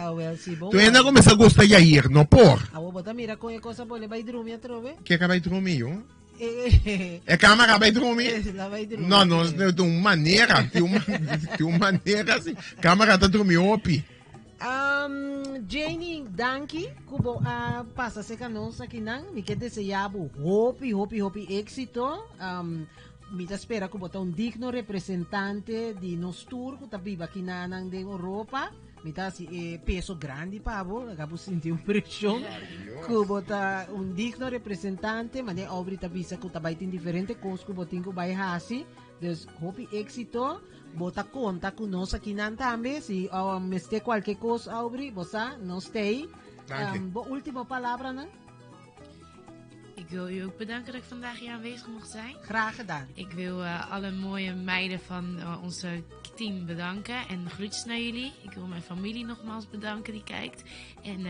Tu ainda começa a gostar de Yair, não por? Bota mira, com a coisa boa, vai dormir, trove? Que vai dormir, ó? É câmera vai dormir? Não, não, de uma maneira, assim, câmera está dormindo, opi. Janie, danki, kubo passa se canon sa kinang, mi que desejabo hopi éxito. Mi espera que botar digno representante de nos tour que está viva aqui na Europa. Mi peso grande pavo, acabo sentir pressão. Que botar digno representante, mas é obra visa que está em diferentes coisas que botinho que vai hasi. Dus hopi éxito. Bota conta conosco aqui na também. Se me tem qualquer coisa, obra, você não tem. Última palavra, não? Ik wil u ook bedanken dat ik vandaag hier aanwezig mocht zijn. Graag gedaan. Ik wil alle mooie meiden van onze team bedanken en groetjes naar jullie. Ik wil mijn familie nogmaals bedanken die kijkt. En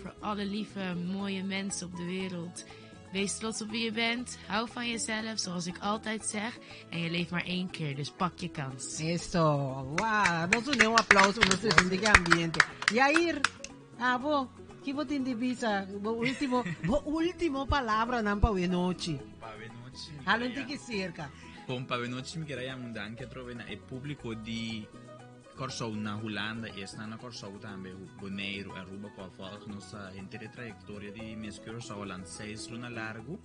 voor alle lieve, mooie mensen op de wereld. Wees trots op wie je bent. Hou van jezelf, zoals ik altijd zeg. En je leeft maar één keer, dus pak je kans. Eso. Wow. Nos une un aplauso a nuestro síndico ambiente. Yair, abo. Que vou te indicar, último palavra não para a noite. Além de que cerca. Bom, para a noite me queria mudar que trove na público de Corsou na Holanda e na Corsou também o Boneiro a Ruba com a volta nossa inteira trajetória de Mescure Holanda 6 luna largo.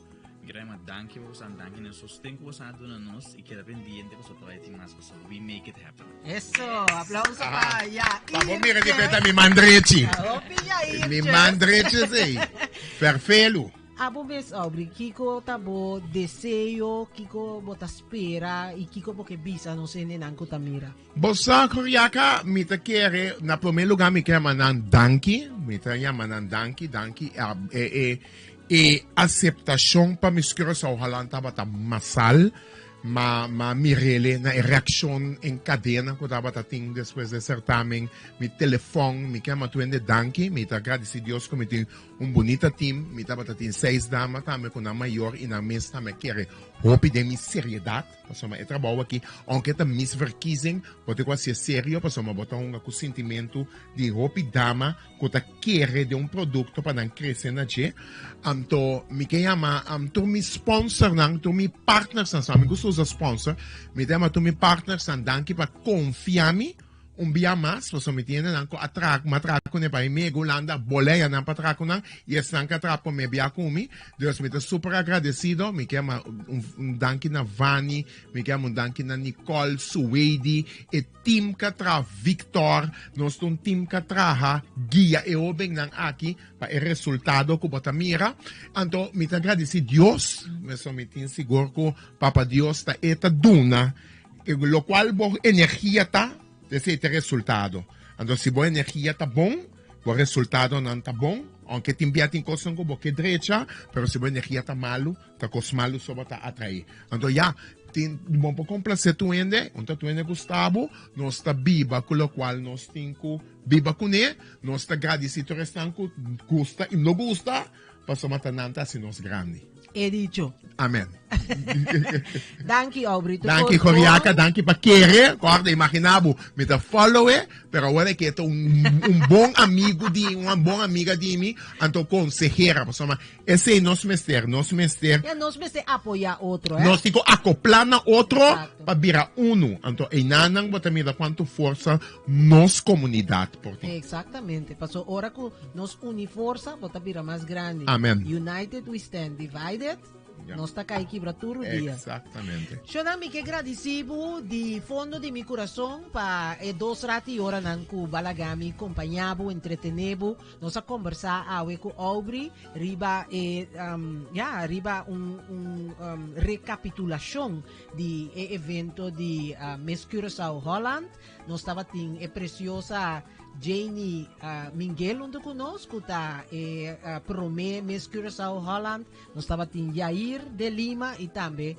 Queria uma danke você danke no sustento você dona nós e queria pendiente você vai ter mais pessoas. We make it happen. Eso, aplauso para ya. Vamos mira de peta mi mandrete. Mi mandrete sei. Perfeito. Abo mes obri Kiko tabo desejo Kiko bota espera e Kiko porque bisa não se nem anco tamira. Bossa Koryaka mi te quer na primeiro lugar mi quer manan danke, mi te manan danke e aceitação para Mescure Holland tava masal, ma mirele na reação em cadena que tava ting depois do certamen, mi telefone, mi chama tuende danke, mi te agradeci Deus que mi tem bonita team, mi tava tem 6 damas também com a maior e na mesa também quer hoop de mi seriedade, parce que eu trabalho aqui, aunque tá misverkiezing, pode quase ser sério, parce que eu botar com sentimento de hoop dama que tá quer de produto para não crescer na je, então me chama, tu mi sponsor não, tu mi partners não, me gosto de sponsor, me chama tu mi partners não, danke para confiar me dia mais, você me tiene nanco matraco ne para me Holanda, boleia nan patraco nan, e estão que atrapo me bia comi, Deus me tá super agradecido, me chama danke na Vani, me chama danke na Nicole, Suedi, e team que tra Victor, nós team que traha guia e obeng nan aqui para o resultado que bota mira, então me tá agradecido Deus, me so me tin seguro que Papa Deus tá eta duna, lo qual bo energia tá esse resultado. Então, se boa energia está bom, o resultado não está bom, aunque te envia em coisa como que direita, mas se boa energia está malo, está coisa malo só para atrair. Então, tem bom para complacer tu ende, então tu ende Gustavo, nós está biba com o qual nós temos biba com ele, nós está agradecido restante, gusta e não gusta, para matar nanta se nós grande. He dicho. Amen. Danke, Aubrey. Danke, Goriaca, danke para querer. Guarda, imaginavo, me te follower, pero ahora que es un buen amigo de, una buena amiga de mí, anto consejera, persona. Ese es nuestro mister. Ya nos me se apoya otro, Nós digo acoplar na outro para virar uno. Então, enanang bota mira quanto força nos comunidade por ti. Exactamente. Pasó ahora que nos uniforza, bota vira más grande. Amen. United we stand, divided. Yeah. Nós está cá quebra todo dia. Exatamente. Xonami que agradecido de fundo de mi coração para 2 rati hora nan ku balagami acompanhabo, entretenebo, nós a conversar com Aubrey, riba riba recapitulação de evento de Miss Curaçao Holland. Nós estava tem preciosa Janie Miguel junto conosco, tá? Promé Miss Curaçao Holland. Nós estava tem Yair de Lima e também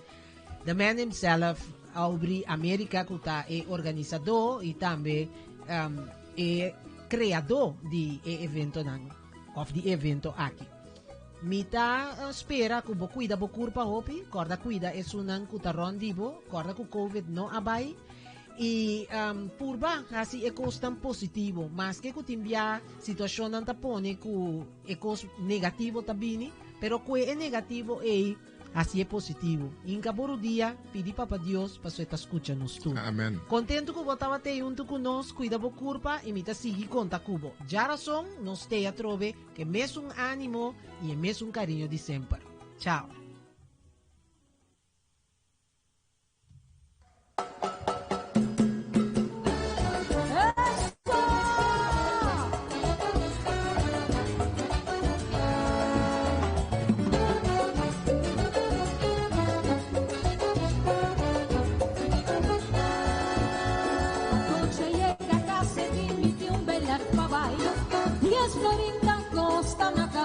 the man himself, Aubrey América, que tá organizador e também criador de evento of the evento aqui. Mita espera que cuida bo curpa hopi, corda cuida é sunan kutaron dibo, corda ku COVID no abai. E purba assim é tão positivo, mas que timbia situação não tapone ku é negativo tabini, pero que é negativo é assim é positivo. Incaboro dia pedi para Deus para você escutar nos tu. Amém. Contento que botava te junto conosco, cuida bo curpa e mita sigi conta cubo. Já razão nos te atrove que mes um ânimo e mes um carinho de sempre. Tchau.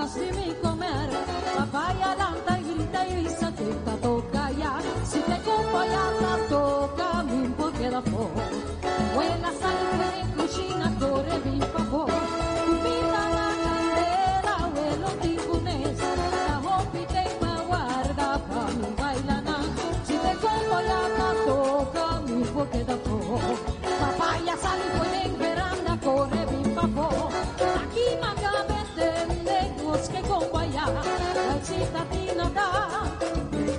Si mi comer, papaya lanta y grita y se te toca ya. Si te acompaña la toca, mi porque da po. Buena sangre en cucina, corre mi favor. Comida la candela, abuelo ticunes. La hopi te guarda pa' mi bailana. Si te acompaña la toca, mi porque da po. Papaya sangre en veranda, corre mi favor. Aquí magabe que con guayá, la citadina da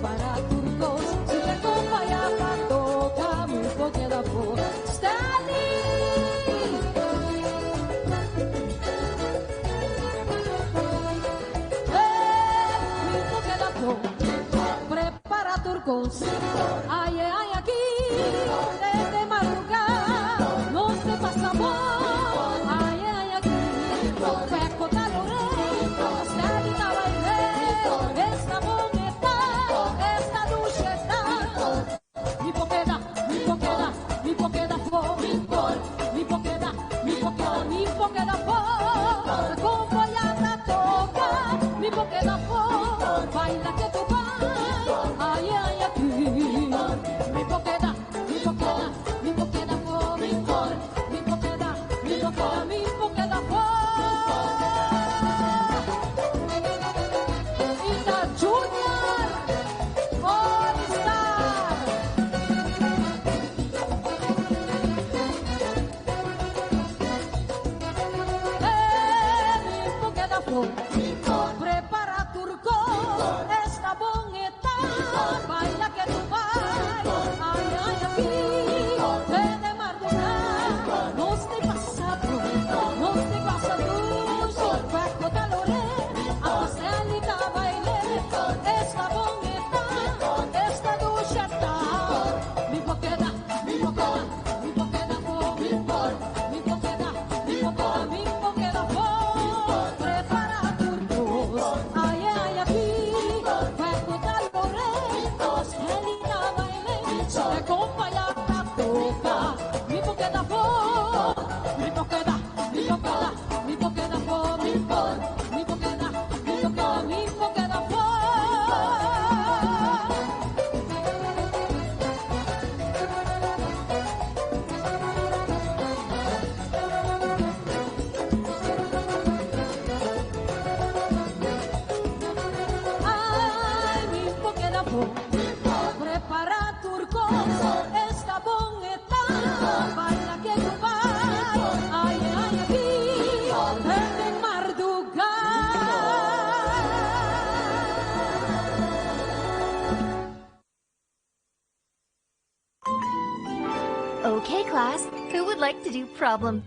para turcos, si te acompaña la toca, muy poco da por Stanley. Muy poco da por, prepara turcos, ay, ay, aquí, desde madrugada, no se pasa por, ay, ay, aquí, peco calor. Baila que tú vas, ay, ay, aquí. Mi poqueda, mi poqueda, mi poqueda por, mi poqueda, mi poqueda, mi poqueda por. Ita Junior, All Star. Mi poqueda por, prepara turco. Esta bonita baila que tú vas, ay, ay, aquí, de madrugada, no te pasa dulce, bajo calores, a Marcelita baile, esta bonita, esta ducheta, mi poqueda, mi poqueda, mi poqueda, mi poqueda, mi poqueda, mi poqueda, mi poqueda, prepara tu class, who would like to do problem